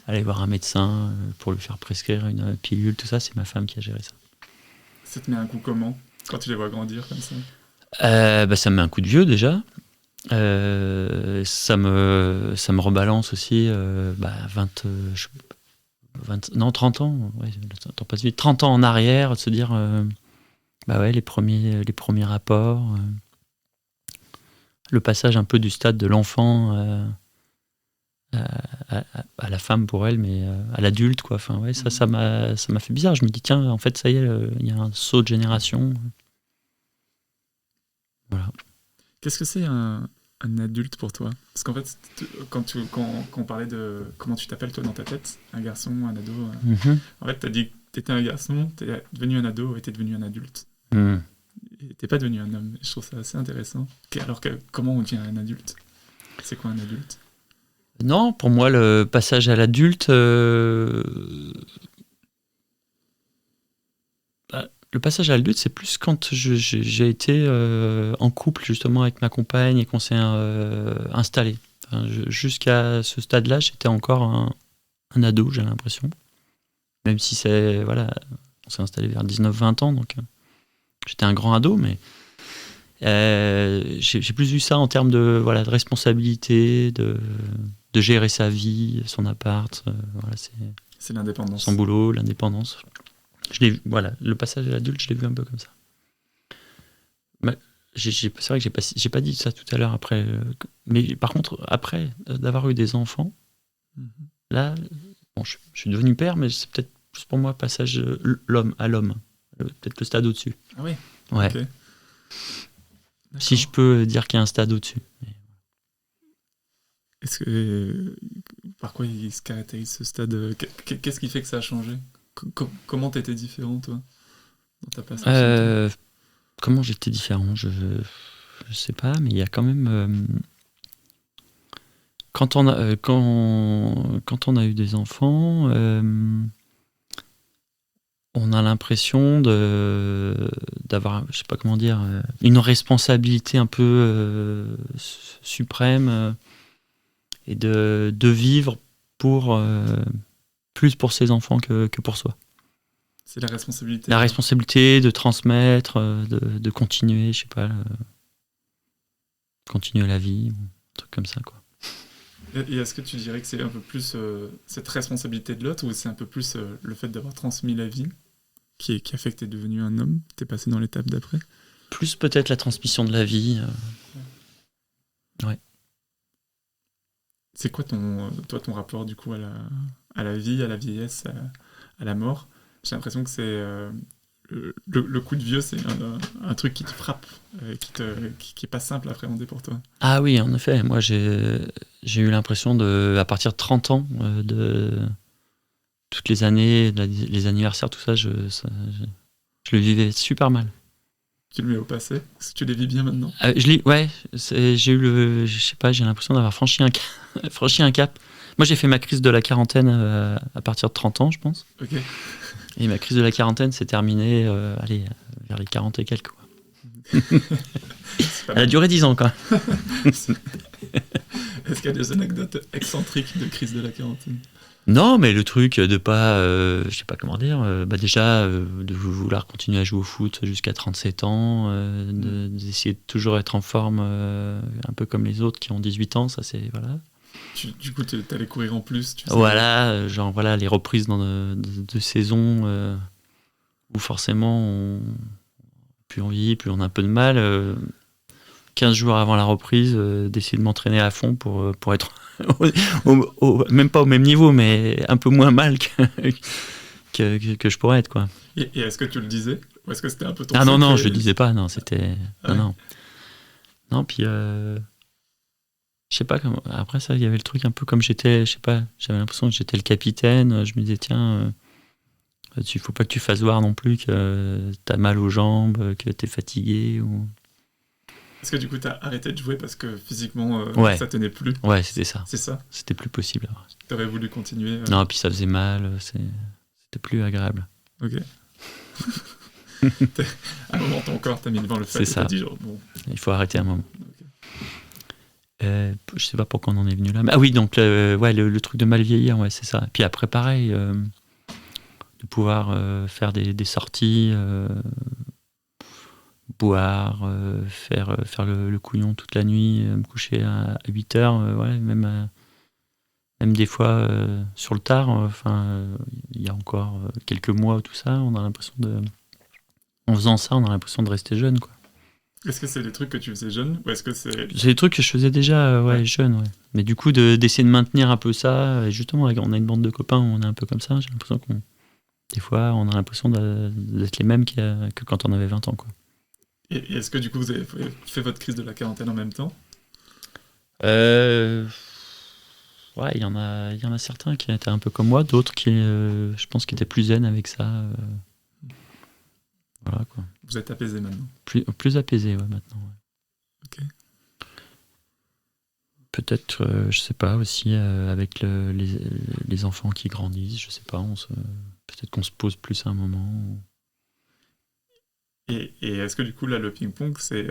aller voir un médecin pour lui faire prescrire une pilule, tout ça, c'est ma femme qui a géré ça. Ça te met un coup comment quand tu les vois grandir comme ça? Ça me met un coup de vieux déjà. Ça me rebalance aussi 30 ans, le temps passe vite, 30 ans en arrière, de se dire les premiers rapports, le passage un peu du stade de l'enfant à la femme pour elle, mais à l'adulte, quoi. Enfin, ça m'a fait bizarre. Je me dis, tiens, en fait, ça y est, il y a un saut de génération. Voilà. Qu'est-ce que c'est un adulte pour toi? Parce qu'en fait, quand on parlait de comment tu t'appelles toi dans ta tête, un garçon, un ado, en fait, t'as dit que t'étais un garçon, t'es devenu un ado et t'es devenu un adulte. Et t'es pas devenu un homme. Je trouve ça assez intéressant. Alors comment on devient un adulte? C'est quoi un adulte? Non, pour moi, le passage à l'adulte... Le passage à l'adulte, c'est plus quand j'ai été en couple justement avec ma compagne et qu'on s'est installé. Enfin, jusqu'à ce stade-là, j'étais encore un ado, j'ai l'impression. Même si on s'est installé vers 19-20 ans, donc j'étais un grand ado, mais j'ai plus vu ça en termes de responsabilité, de gérer sa vie, son appart, c'est l'indépendance. Son boulot, l'indépendance. Le passage à l'adulte, je l'ai vu un peu comme ça. C'est vrai que j'ai pas dit ça tout à l'heure après. Mais par contre, après d'avoir eu des enfants, là, je suis devenu père, mais c'est peut-être plus pour moi passage l'homme à l'homme. Peut-être le stade au-dessus. Ah oui. Ouais. Okay. Si je peux dire qu'il y a un stade au-dessus. Mais... Est-ce que par quoi il se caractérise ce stade? Qu'est-ce qui fait que ça a changé? Comment t'étais différent, toi, dans ta passation? Comment j'étais différent? Je sais pas, mais il y a quand même... Quand on a eu des enfants, on a l'impression d'avoir, je sais pas comment dire, une responsabilité un peu suprême et de vivre plus pour ses enfants que pour soi. C'est la responsabilité. La responsabilité de transmettre, de continuer, je sais pas, continuer la vie, un truc comme ça, quoi. Et est-ce que tu dirais que c'est un peu plus cette responsabilité de l'autre, ou c'est un peu plus le fait d'avoir transmis la vie qui a fait que t'es devenu un homme, t'es passé dans l'étape d'après? Plus peut-être la transmission de la vie. Ouais. C'est quoi ton rapport du coup à la vie, à la vieillesse, à la mort? J'ai l'impression que c'est le coup de vieux, c'est un truc qui te frappe, qui est pas simple à appréhender pour toi. Ah oui, en effet. Moi, j'ai eu l'impression à partir de 30 ans, de toutes les années, les anniversaires, tout ça, je le vivais super mal. Tu le mets au passé? Est-ce que tu les vis bien maintenant? J'ai eu j'ai l'impression d'avoir franchi un cap. Moi, j'ai fait ma crise de la quarantaine à partir de 30 ans, je pense. Ok. Et ma crise de la quarantaine s'est terminée vers les 40 et quelques. Quoi. Elle a duré 10 ans, quoi. Est-ce qu'il y a des anecdotes excentriques de crise de la quarantaine? Non, mais le truc de pas, je sais pas comment dire, de vouloir continuer à jouer au foot jusqu'à 37 ans, d'essayer de toujours être en forme, un peu comme les autres qui ont 18 ans, ça c'est, voilà. Du coup, t'allais courir en plus, tu sais. Voilà, les reprises de saison où forcément, plus on vieillit, plus on a un peu de mal. 15 jours avant la reprise, d'essayer de m'entraîner à fond pour être même pas au même niveau, mais un peu moins mal que je pourrais être, quoi. Et est-ce que tu le disais? Ou est-ce que c'était un peu ton Ah non, secret? je le disais pas, non, c'était... Ah ouais. Non, puis... je sais pas comment... Après ça, il y avait le truc un peu comme j'étais, je sais pas, j'avais l'impression que j'étais le capitaine, je me disais, tiens... il faut pas que tu fasses voir non plus que t'as mal aux jambes, que t'es fatigué ou... Est-ce que du coup, t'as arrêté de jouer parce que physiquement, Ouais. ça tenait plus? Ouais, c'était ça. C'est ça? C'était plus possible. Alors. T'aurais voulu continuer? Non, puis ça faisait mal, c'était plus agréable. Ok. À un moment, ton corps t'a mis devant le fait. C'est ça. T'as dit, genre, bon. Il faut arrêter un moment. Ok. Je sais pas pourquoi on en est venu là. Mais, ah oui, donc le truc de mal vieillir, ouais, c'est ça. Puis après, pareil, de pouvoir faire des sorties, boire, faire le couillon toute la nuit, me coucher à 8 heures, ouais, même des fois sur le tard. Il y a encore quelques mois, tout ça, on a l'impression en faisant ça, on a l'impression de rester jeune, quoi. Est-ce que c'est des trucs que tu faisais jeune? Ou est-ce que c'est des trucs que je faisais déjà Ouais. jeune, ouais. Mais du coup, d'essayer de maintenir un peu ça, et justement, on a une bande de copains où on est un peu comme ça, j'ai l'impression des fois, on a l'impression d'être les mêmes que quand on avait 20 ans, quoi. Et est-ce que du coup, vous avez fait votre crise de la quarantaine en même temps? Ouais, il y en a certains qui étaient un peu comme moi, d'autres qui, je pense, qui étaient plus zen avec ça. Voilà, quoi. Vous êtes apaisé maintenant? Plus apaisé, ouais, maintenant. Ouais. Ok. Peut-être, je sais pas, aussi avec les enfants qui grandissent, je sais pas, peut-être qu'on se pose plus à un moment. Et est-ce que du coup, là, le ping-pong, c'est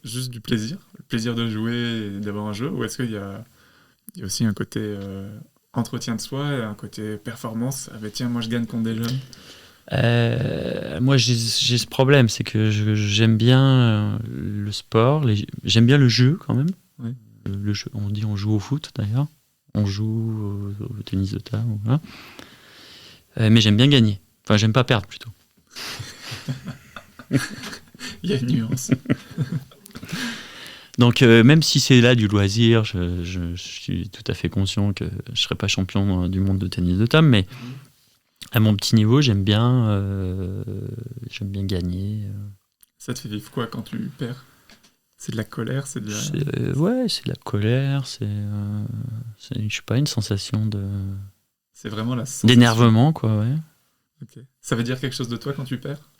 juste du plaisir? Le plaisir de jouer et d'avoir un jeu? Ou est-ce qu'il y a aussi un côté entretien de soi et un côté performance? Ah ben tiens, moi je gagne contre des jeunes. Moi, j'ai ce problème, c'est que j'aime bien le sport, j'aime bien le jeu quand même. Oui. Le jeu, on joue au foot d'ailleurs, on joue au tennis de table, voilà. Mais j'aime bien gagner. Enfin, j'aime pas perdre plutôt. Il y a une nuance. Donc, même si c'est là du loisir, je suis tout à fait conscient que je serai pas champion du monde de tennis de table, mais à mon petit niveau, j'aime bien gagner. Ça te fait vivre quoi quand tu perds? C'est de la colère, c'est de la... C'est de la colère, c'est je sais pas, une sensation C'est vraiment la sensation. d'énervement, quoi, ouais. Ok. Ça veut dire quelque chose de toi quand tu perds?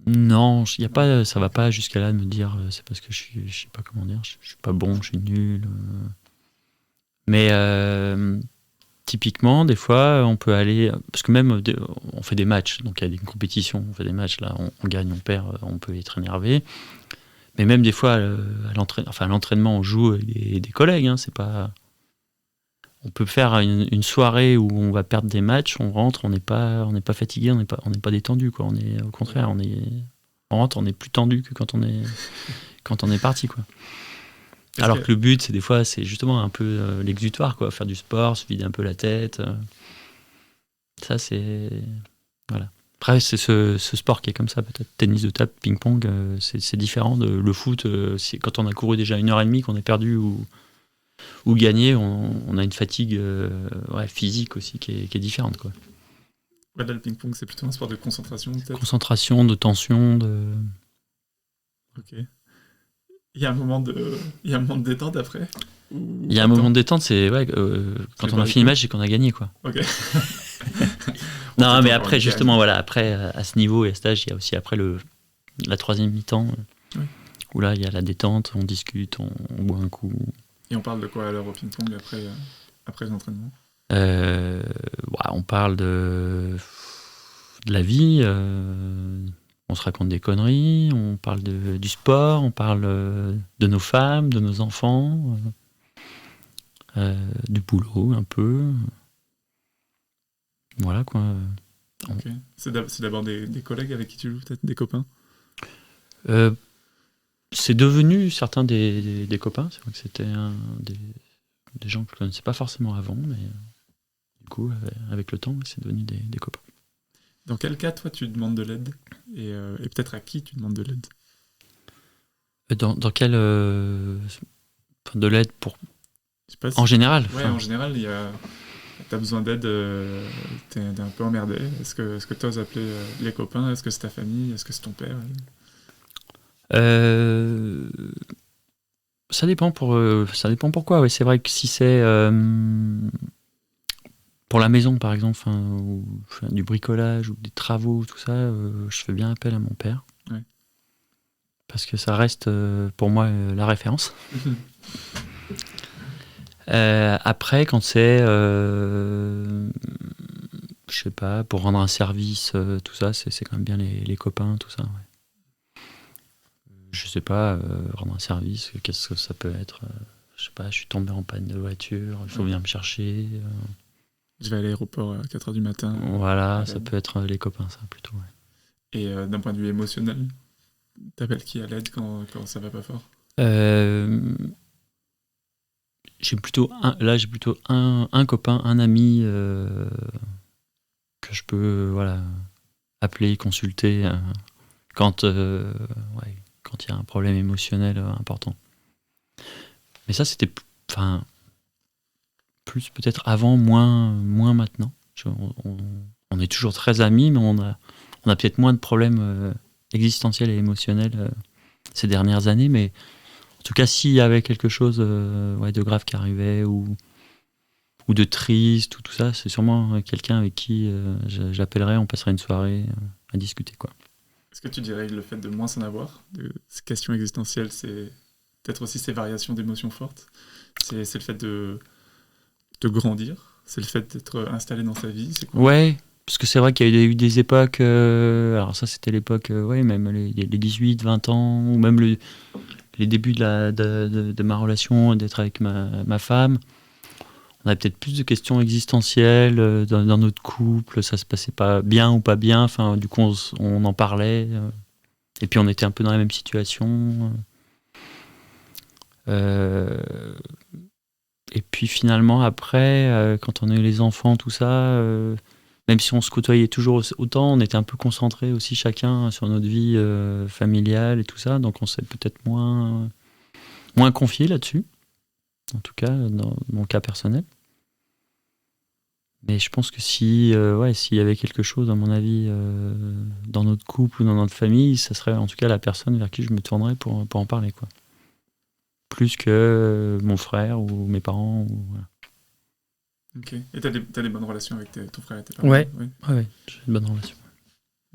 Non, ça va pas jusqu'à là de me dire c'est parce que je sais pas comment dire, je suis pas bon, je suis nul. Mais typiquement, des fois, on peut aller, parce que même on fait des matchs, donc il y a des compétitions, on fait des matchs, là, on gagne, on perd, on peut être énervé. Mais même des fois, à l'entraînement, on joue avec des collègues, hein, c'est pas... On peut faire une soirée où on va perdre des matchs, on rentre, on n'est pas fatigué, on n'est pas détendu, quoi. Au contraire, on rentre, on est plus tendu que quand on est parti, quoi. Alors que le but, des fois, c'est justement un peu l'exutoire, quoi. Faire du sport, se vider un peu la tête. Ça, c'est... Voilà. Après, c'est ce sport qui est comme ça, peut-être. Tennis de table, ping-pong, c'est différent. Le foot, c'est quand on a couru déjà 1h30, qu'on est perdu ou gagné, on a une fatigue physique aussi qui est différente, quoi. Ouais, là, le ping-pong, c'est plutôt un sport de concentration, peut-être. Concentration, de tension, Ok. Il y a un moment de détente après? Il y a un moment de détente, c'est quand on a fini le match et qu'on a gagné, quoi. Ok. Non, mais après, justement, voilà, après, à ce niveau et à ce âge, il y a aussi après la troisième mi-temps, où là, il y a la détente, on discute, on boit un coup. Et on parle de quoi alors au ping-pong après l'entraînement? On parle de la vie, on se raconte des conneries, on parle du sport, on parle de nos femmes, de nos enfants, du boulot un peu. Voilà, quoi. Ok. C'est d'abord des collègues avec qui tu joues, peut-être des copains? C'est devenu certains des copains. C'est vrai que c'était des gens que je ne connaissais pas forcément avant, mais du coup, avec le temps, c'est devenu des copains. Dans quel cas, toi, tu demandes de l'aide et peut-être à qui tu demandes de l'aide? Dans quel... de l'aide pour... Je sais pas si- En général. Ouais, en général, t'as besoin d'aide, t'es un peu emmerdé. Est-ce que tu oses appeler les copains? Est-ce que c'est ta famille? Est-ce que c'est ton père? Ça dépend ça dépend pourquoi. Ouais, c'est vrai que si c'est pour la maison, par exemple, ou du bricolage ou des travaux, tout ça, je fais bien appel à mon père. Ouais. Parce que ça reste pour moi la référence. Après, quand c'est, je sais pas, pour rendre un service, tout ça, c'est quand même bien les copains, tout ça. Ouais. Je sais pas, rendre un service, qu'est-ce que ça peut être? Je sais pas, je suis tombé en panne de voiture, il faut venir me chercher. Je vais à l'aéroport à 4h du matin. Voilà, ça peut être les copains, ça, plutôt. Ouais. Et d'un point de vue émotionnel, t'appelles qui à l'aide quand ça va pas fort? J'ai plutôt un copain, un ami que je peux appeler, consulter quand il y a un problème émotionnel important. Mais ça, c'était plus peut-être avant, moins maintenant. On est toujours très amis, mais on a peut-être moins de problèmes existentiels et émotionnels ces dernières années. Mais en tout cas, s'il y avait quelque chose de grave qui arrivait ou de triste ou tout ça, c'est sûrement quelqu'un avec qui j'appellerais, on passerait une soirée à discuter, quoi. Est-ce que tu dirais que le fait de moins s'en avoir, de ces questions existentielles, c'est peut-être aussi ces variations d'émotions fortes? C'est le fait de grandir? C'est le fait d'être installé dans sa vie? C'est quoi? Ouais, parce que c'est vrai qu'il y a eu des époques... alors ça, c'était l'époque, même les 18, 20 ans, ou même les débuts de ma relation, d'être avec ma femme. On avait peut-être plus de questions existentielles dans notre couple, ça se passait pas bien ou pas bien, enfin, du coup on en parlait, et puis on était un peu dans la même situation. Et puis finalement après, quand on a eu les enfants, tout ça, même si on se côtoyait toujours autant, on était un peu concentrés aussi chacun sur notre vie familiale et tout ça, donc on s'est peut-être moins confié là-dessus, en tout cas dans mon cas personnel. Mais je pense que s'il y avait quelque chose, à mon avis, dans notre couple ou dans notre famille, ça serait en tout cas la personne vers qui je me tournerais pour en parler, quoi. Plus que mon frère ou mes parents. Voilà. Ok. Et t'as des bonnes relations avec ton frère et tes parents? Ouais, j'ai une bonne relation.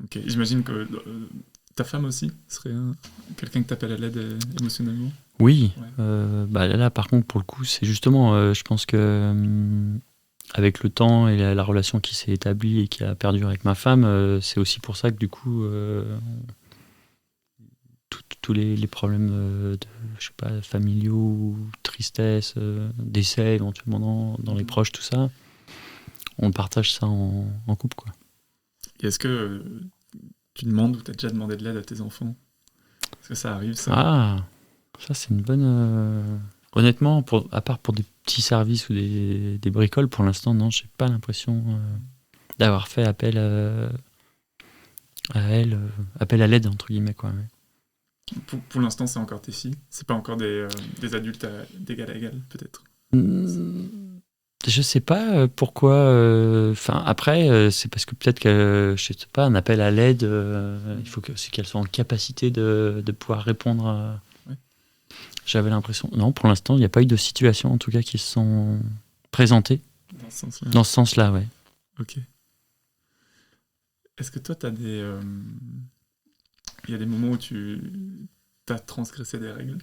Ok. J'imagine que ta femme aussi serait quelqu'un que t'appelles à l'aide émotionnellement? Oui. Ouais. Là, par contre, pour le coup, c'est justement, je pense que avec le temps et la relation qui s'est établie et qui a perduré avec ma femme, c'est aussi pour ça que du coup, tous les problèmes familiaux, tristesse, décès éventuellement dans les proches, tout ça, on partage ça en couple, quoi. Et est-ce que tu demandes ou t'as déjà demandé de l'aide à tes enfants? Est-ce que ça arrive, ça? Ah, ça c'est une bonne... Honnêtement, à part pour des petits services ou des bricoles, pour l'instant, non, j'ai pas l'impression d'avoir fait appel à elle, appel à l'aide, entre guillemets, quoi. Ouais. Pour l'instant, c'est encore tes filles? C'est pas encore des adultes d'égal à égal, peut-être? Je sais pas pourquoi. Après, c'est parce que peut-être que, je sais pas, un appel à l'aide, il faut qu'elles soient en capacité de pouvoir répondre à... Ouais. J'avais l'impression... Non, pour l'instant, il n'y a pas eu de situation, en tout cas, qui se sont présentées. Dans ce sens-là? Dans ce sens-là, ouais. Ok. Est-ce que toi, t'as des... Il y a des moments où tu as transgressé des règles?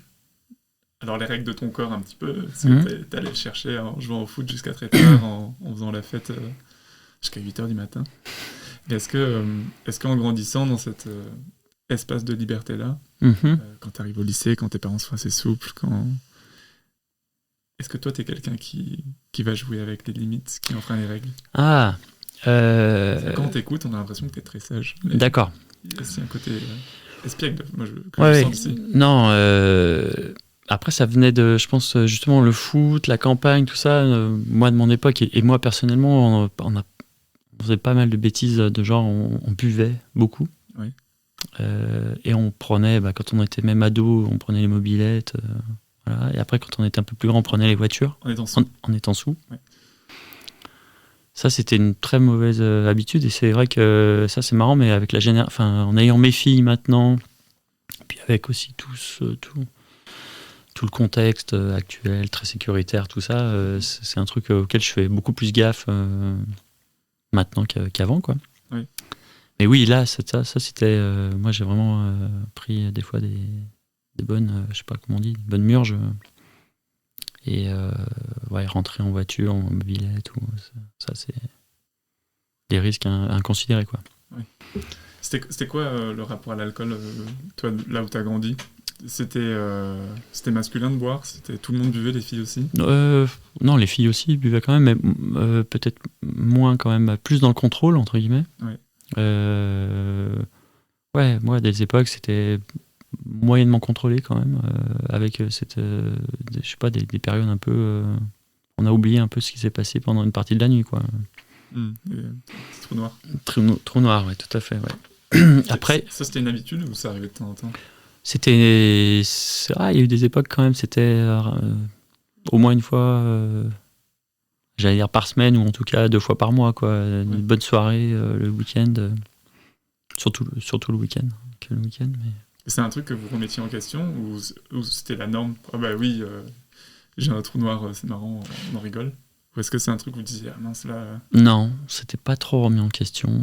Alors les règles de ton corps un petit peu, parce que t'es allé le chercher en jouant au foot jusqu'à très tard, en faisant la fête jusqu'à 8h du matin. Est-ce qu'en grandissant dans cet espace de liberté-là, quand tu arrives au lycée, quand tes parents sont assez souples, est-ce que toi t'es quelqu'un qui va jouer avec les limites, qui enfreint les règles? Ah Quand on t'écoute, on a l'impression que t'es très sage. D'accord. Il y a aussi un côté espiègle, moi je sens ici. Non, après ça venait de, je pense, justement le foot, la campagne, tout ça. Moi de mon époque et moi personnellement, on on faisait pas mal de bêtises de genre, on buvait beaucoup. Oui. Et on prenait, quand on était même ado, on prenait les mobylettes. Voilà. Et après, quand on était un peu plus grand, on prenait les voitures. En étant sous. Ouais. Ça, c'était une très mauvaise habitude. Et c'est vrai que ça, c'est marrant, mais avec en ayant mes filles maintenant, puis avec aussi tout le contexte actuel, très sécuritaire, tout ça, c'est un truc auquel je fais beaucoup plus gaffe maintenant qu'avant, quoi. Oui. Mais oui, là, ça c'était... moi, j'ai vraiment pris des fois des bonnes, je sais pas comment on dit, des bonnes murges. Et rentrer en voiture, en mobilette, ça c'est des risques inconsidérés, quoi. Oui. C'était quoi le rapport à l'alcool, toi, là où tu as grandi ? C'était masculin de boire ? Tout le monde buvait, les filles aussi ? Non, les filles aussi buvaient quand même, mais peut-être moins quand même, plus dans le contrôle, entre guillemets. Ouais. Moi, à des époques, c'était moyennement contrôlé quand même, avec des périodes un peu... on a oublié un peu ce qui s'est passé pendant une partie de la nuit, quoi. Trou noir. Trou noir, oui, tout à fait, ouais. Après... Ça, c'était une habitude ou ça arrivait de temps en temps ? Il y a eu des époques quand même, c'était au moins une fois, j'allais dire par semaine, ou en tout cas 2 fois par mois, quoi. Une bonne soirée le week-end, surtout le week-end. Que le week-end, mais... C'est un truc que vous remettiez en question ou c'était la norme ? Ah bah oui, j'ai un trou noir, c'est marrant, on en rigole. Ou est-ce que c'est un truc où vous disiez, ah mince là... Non, c'était pas trop remis en question.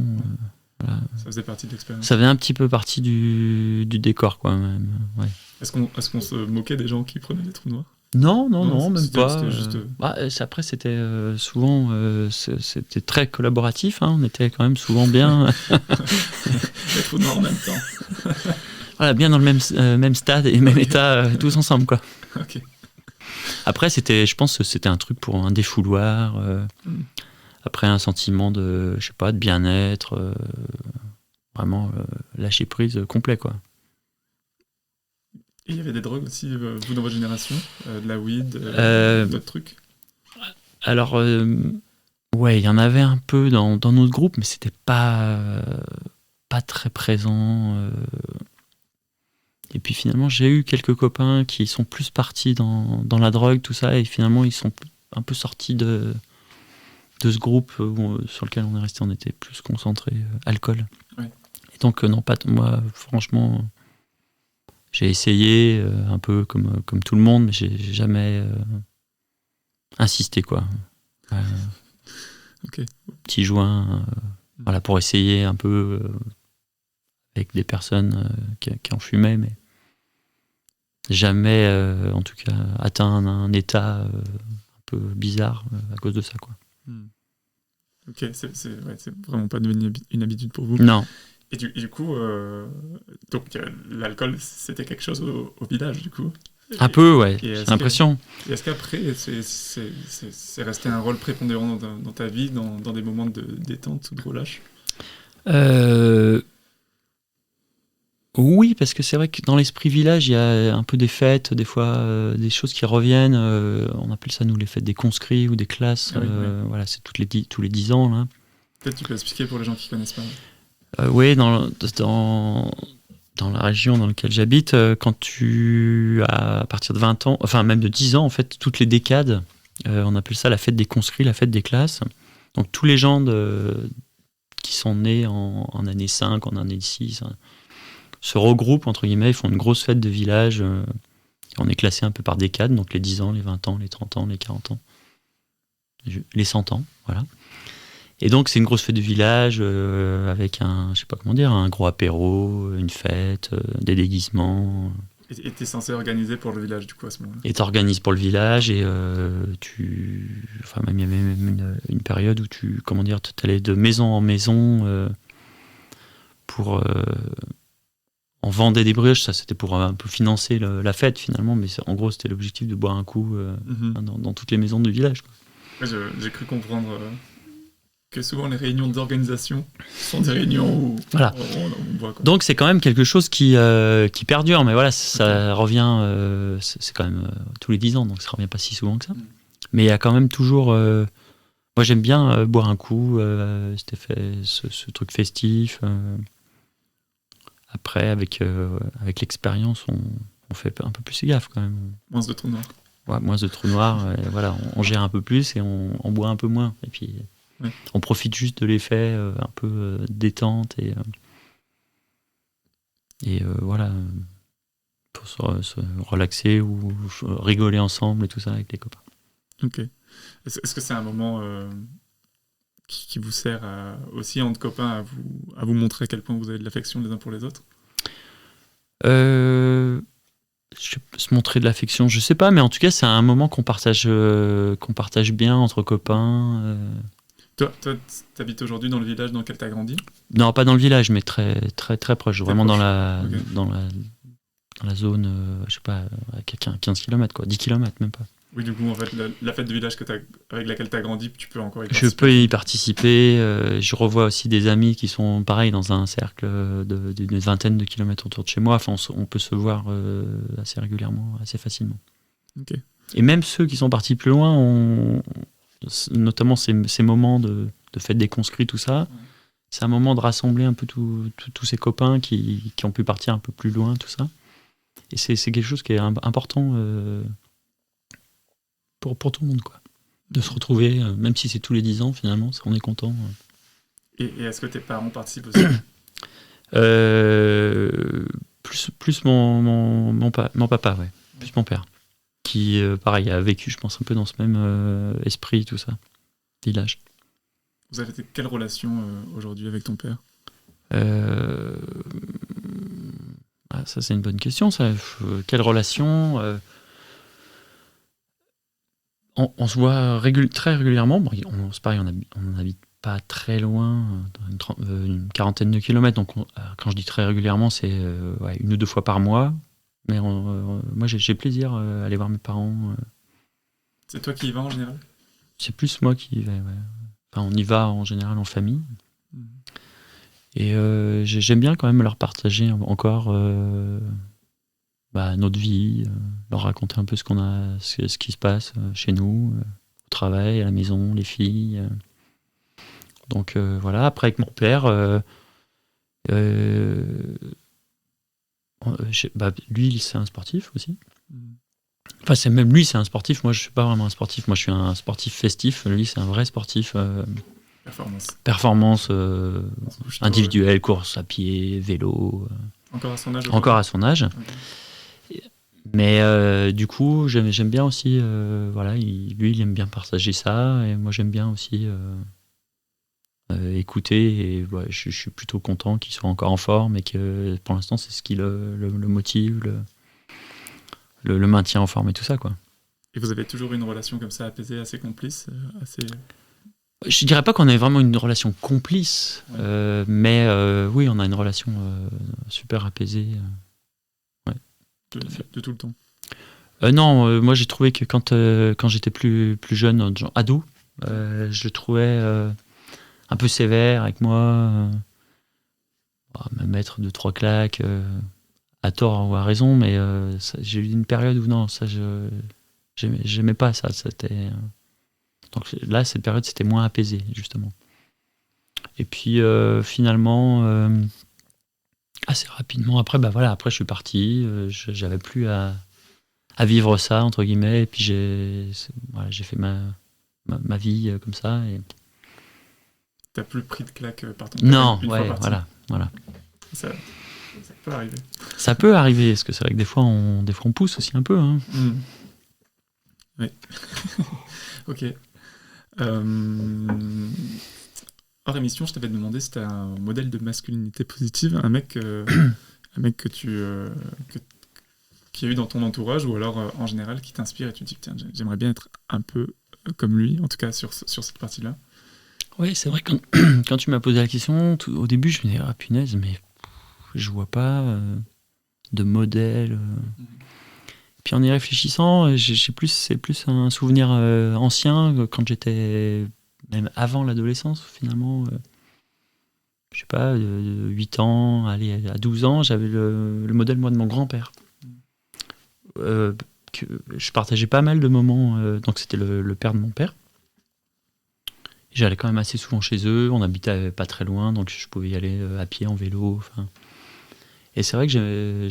Voilà. Ça faisait partie de l'expérience. Ça faisait un petit peu partie du décor, quoi, même. Ouais. Est-ce qu'on se moquait des gens qui prenaient des trous noirs ? Non, même pas. C'était juste... Après, c'était souvent... c'était très collaboratif, hein. On était quand même souvent bien... Les trous noirs en même temps. Voilà, bien dans le même stade et même état, tous ensemble, quoi. Ok. Après, je pense que c'était un truc pour un défouloir, après un sentiment de, je sais pas, de bien-être, vraiment lâcher prise complet, quoi. Et il y avait des drogues aussi, vous, dans votre génération, de la weed, d'autres trucs ? Alors, il y en avait un peu dans notre groupe, mais c'était pas très présent. Et puis finalement, j'ai eu quelques copains qui sont plus partis dans la drogue, tout ça, et finalement, ils sont un peu sortis de ce groupe sur lequel on est resté. On était plus concentré alcool. Ouais. Et donc, moi, franchement, j'ai essayé un peu comme tout le monde, mais j'ai jamais insisté, quoi. Ok. Petit joint, voilà, pour essayer un peu avec des personnes qui en fumaient, mais jamais, en tout cas, atteint un état un peu bizarre à cause de ça, quoi. Ok, c'est vraiment pas devenu une habitude pour vous. Non. Et du coup, donc l'alcool, c'était quelque chose au village, du coup. Un peu, ouais, j'ai l'impression. Et est-ce qu'après, c'est resté un rôle prépondérant dans ta vie, dans des moments de détente ou de relâche ? Oui, parce que c'est vrai que dans l'esprit village, il y a un peu des fêtes, des fois des choses qui reviennent. On appelle ça, nous, les fêtes des conscrits ou des classes. Oui. Voilà, c'est tous les 10 ans, là. Peut-être tu peux expliquer pour les gens qui connaissent pas. Oui, dans la région dans laquelle j'habite, quand tu as à partir de 20 ans, enfin même de 10 ans, en fait, toutes les décades, on appelle ça la fête des conscrits, la fête des classes. Donc tous les gens qui sont nés en année 5, en année 6, se regroupent, entre guillemets, ils font une grosse fête de village. On est classé un peu par décades, donc les 10 ans, les 20 ans, les 30 ans, les 40 ans, les 100 ans, voilà. Et donc c'est une grosse fête de village avec un gros apéro, une fête, des déguisements. Et t'es censé organiser pour le village, du coup, à ce moment-là ? Et t'organises pour le village et même il y avait même une période où t'allais de maison en maison pour... on vendait des brioches, ça c'était pour un peu financer la fête finalement, mais en gros c'était l'objectif de boire un coup dans toutes les maisons du village, quoi. J'ai cru comprendre que souvent les réunions d'organisation sont des réunions où voilà. on boit, quoi. Donc c'est quand même quelque chose qui perdure, mais voilà, ça revient, c'est quand même tous les 10 ans, donc ça revient pas si souvent que ça. Mais il y a quand même toujours Moi, j'aime bien boire un coup, ce truc festif. Après, avec l'expérience, on fait un peu plus gaffe quand même. Moins de trous noirs. Ouais, moins de trous noirs, voilà, on gère un peu plus et on boit un peu moins. Et puis, on profite juste de l'effet un peu détente et voilà, pour se relaxer ou rigoler ensemble et tout ça avec les copains. Ok. Est-ce que c'est un moment qui vous sert aussi entre copains à vous montrer à quel point vous avez de l'affection les uns pour les autres? Se montrer de l'affection, je sais pas, mais en tout cas, c'est un moment qu'on partage bien entre copains. Toi, t'habites aujourd'hui dans le village dans lequel t'as grandi? Non, pas dans le village, mais très, très, très proche. Vraiment proche. Dans la zone, je sais pas, à 15 km, quoi, 10 km, même pas. Oui, du coup, en fait, la fête de village avec laquelle tu as grandi, tu peux encore y Je participer. peux y participer. Je revois aussi des amis qui sont pareils dans un cercle d'une vingtaine de kilomètres autour de chez moi. Enfin, on peut se voir assez régulièrement, assez facilement. Okay. Et même ceux qui sont partis plus loin, notamment ces moments de fête des conscrits, tout ça, c'est un moment de rassembler un peu tous ces copains qui ont pu partir un peu plus loin, tout ça. Et c'est quelque chose qui est important pour tout le monde, quoi. De se retrouver, même si c'est tous les 10 ans, finalement, on est content. Et est-ce que tes parents participent aussi? Plus mon papa, ouais. Plus mon père. Qui, pareil, a vécu, je pense, un peu dans ce même esprit, tout ça. Village. Vous avez quelle relation aujourd'hui avec ton père? Ça, c'est une bonne question, ça. Quelle relation on se voit très régulièrement. Bon, c'est pareil, on n'habite pas très loin, une quarantaine de kilomètres. Donc, quand je dis très régulièrement, c'est 1 ou 2 fois par mois. Mais moi, j'ai plaisir à aller voir mes parents. C'est toi qui y vas en général? C'est plus moi qui y vais, ouais. Enfin, on y va en général en famille. Et j'aime bien quand même leur partager encore notre vie, leur raconter un peu ce qui se passe chez nous, au travail, à la maison, les filles. Donc voilà, après avec mon père, lui, c'est un sportif aussi. Enfin, c'est même lui, c'est un sportif. Moi, je suis pas vraiment un sportif. Moi, je suis un sportif festif. Lui, c'est un vrai sportif. Performance individuelle, course à pied, vélo. Encore à son âge? Encore à son âge. Okay. Mais du coup, j'aime bien aussi. Lui, il aime bien partager ça. Et moi, j'aime bien aussi écouter. Et je suis plutôt content qu'il soit encore en forme et que pour l'instant, c'est ce qui le motive, le maintien en forme et tout ça, quoi. Et vous avez toujours une relation comme ça apaisée, assez complice, assez... Je dirais pas qu'on ait vraiment une relation complice, mais oui, on a une relation super apaisée. De tout le temps? Non, moi j'ai trouvé que quand j'étais plus jeune, genre ado, je le trouvais un peu sévère avec moi, me mettre 2-3 claques, à tort ou à raison, mais j'ai eu une période où non, ça j'aimais pas ça. C'était... Donc là, cette période, c'était moins apaisé, justement. Et puis, finalement, assez rapidement, après, après, je suis parti. J'avais plus à vivre ça, entre guillemets. Et puis, j'ai fait ma vie comme ça. Et... T'as plus pris de claques par ton père? Non, voilà. Ça peut arriver. Ça peut arriver, parce que c'est vrai que des fois, on pousse aussi un peu. Hein. Oui. Ok. Hors émission, je t'avais demandé si t'as un modèle de masculinité positive, un mec que qui a eu dans ton entourage, ou alors en général qui t'inspire et tu te dis tiens, j'aimerais bien être un peu comme lui, en tout cas sur cette partie-là. Oui, c'est vrai que quand tu m'as posé la question, au début je me disais ah punaise, mais je vois pas de modèle. Puis en y réfléchissant, c'est plus un souvenir ancien, quand j'étais, même avant l'adolescence, finalement, je sais pas, 8 ans, allez, à 12 ans, j'avais le modèle, moi, de mon grand-père. Que je partageais pas mal de moments, donc c'était le père de mon père. J'allais quand même assez souvent chez eux. On habitait pas très loin, donc je pouvais y aller à pied, en vélo. Et c'est vrai que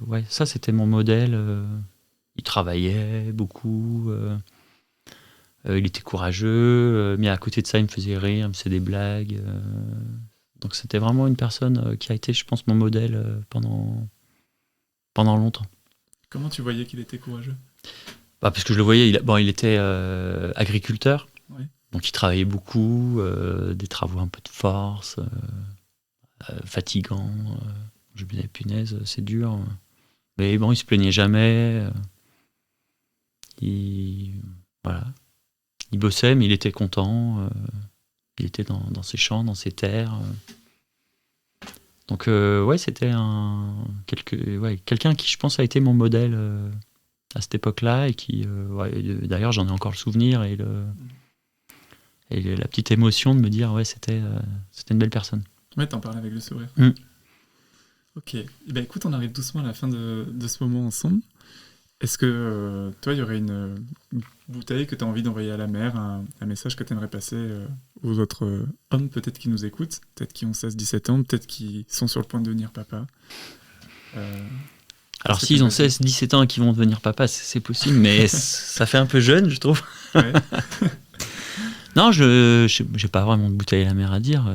ouais, ça, c'était mon modèle. Il travaillait beaucoup. Il était courageux. Mais à côté de ça, il me faisait rire, il me faisait des blagues. Donc c'était vraiment une personne qui a été, je pense, mon modèle pendant longtemps. Comment tu voyais qu'il était courageux ? Parce que je le voyais, il était agriculteur. Ouais. Donc il travaillait beaucoup, des travaux un peu de force, fatigants. Je me disais, punaise, c'est dur. Mais bon, il se plaignait jamais. Voilà. Il bossait, mais il était content. Il était dans ses champs, dans ses terres. Donc ouais, c'était quelqu'un qui, je pense, a été mon modèle à cette époque-là et qui, d'ailleurs, j'en ai encore le souvenir et la petite émotion de me dire, ouais, c'était une belle personne. Ouais, t'en parles avec le sourire. Ok. Écoute, on arrive doucement à la fin de ce moment ensemble. Est-ce que toi, il y aurait une bouteille que tu as envie d'envoyer à la mer, un message que tu aimerais passer aux autres hommes peut-être qui nous écoutent, peut-être qui ont 16-17 ans, peut-être qui sont sur le point de devenir papa Alors s'ils ont 16-17 ans et qui vont devenir papa, c'est possible, mais ça fait un peu jeune, je trouve. Ouais. Non, j'ai pas vraiment de bouteille à la mer à dire.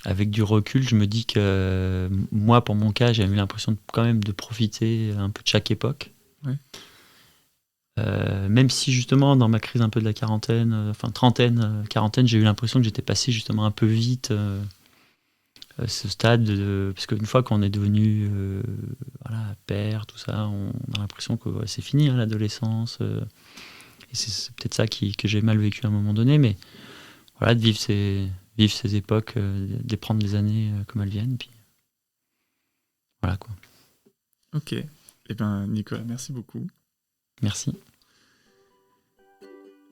Avec du recul, je me dis que moi, pour mon cas, j'avais eu l'impression quand même de profiter un peu de chaque époque. Ouais. Même si justement, dans ma crise un peu de la quarantaine, quarantaine, j'ai eu l'impression que j'étais passé justement un peu vite ce stade. Parce qu'une fois qu'on est devenu père, tout ça, on a l'impression que c'est fini, l'adolescence. Et c'est peut-être ça que j'ai mal vécu à un moment donné. Mais voilà, de vivre ces époques, de les prendre les années comme elles viennent, puis voilà quoi. Ok. Nicolas, merci beaucoup. Merci.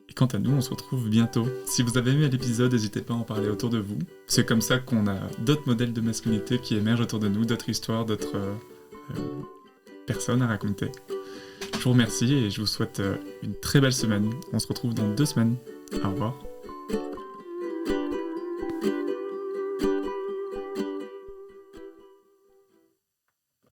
Et quant à nous, on se retrouve bientôt. Si vous avez aimé l'épisode, n'hésitez pas à en parler autour de vous. C'est comme ça qu'on a d'autres modèles de masculinité qui émergent autour de nous, d'autres histoires, d'autres personnes à raconter. Je vous remercie et je vous souhaite une très belle semaine. On se retrouve dans 2 semaines. Au revoir.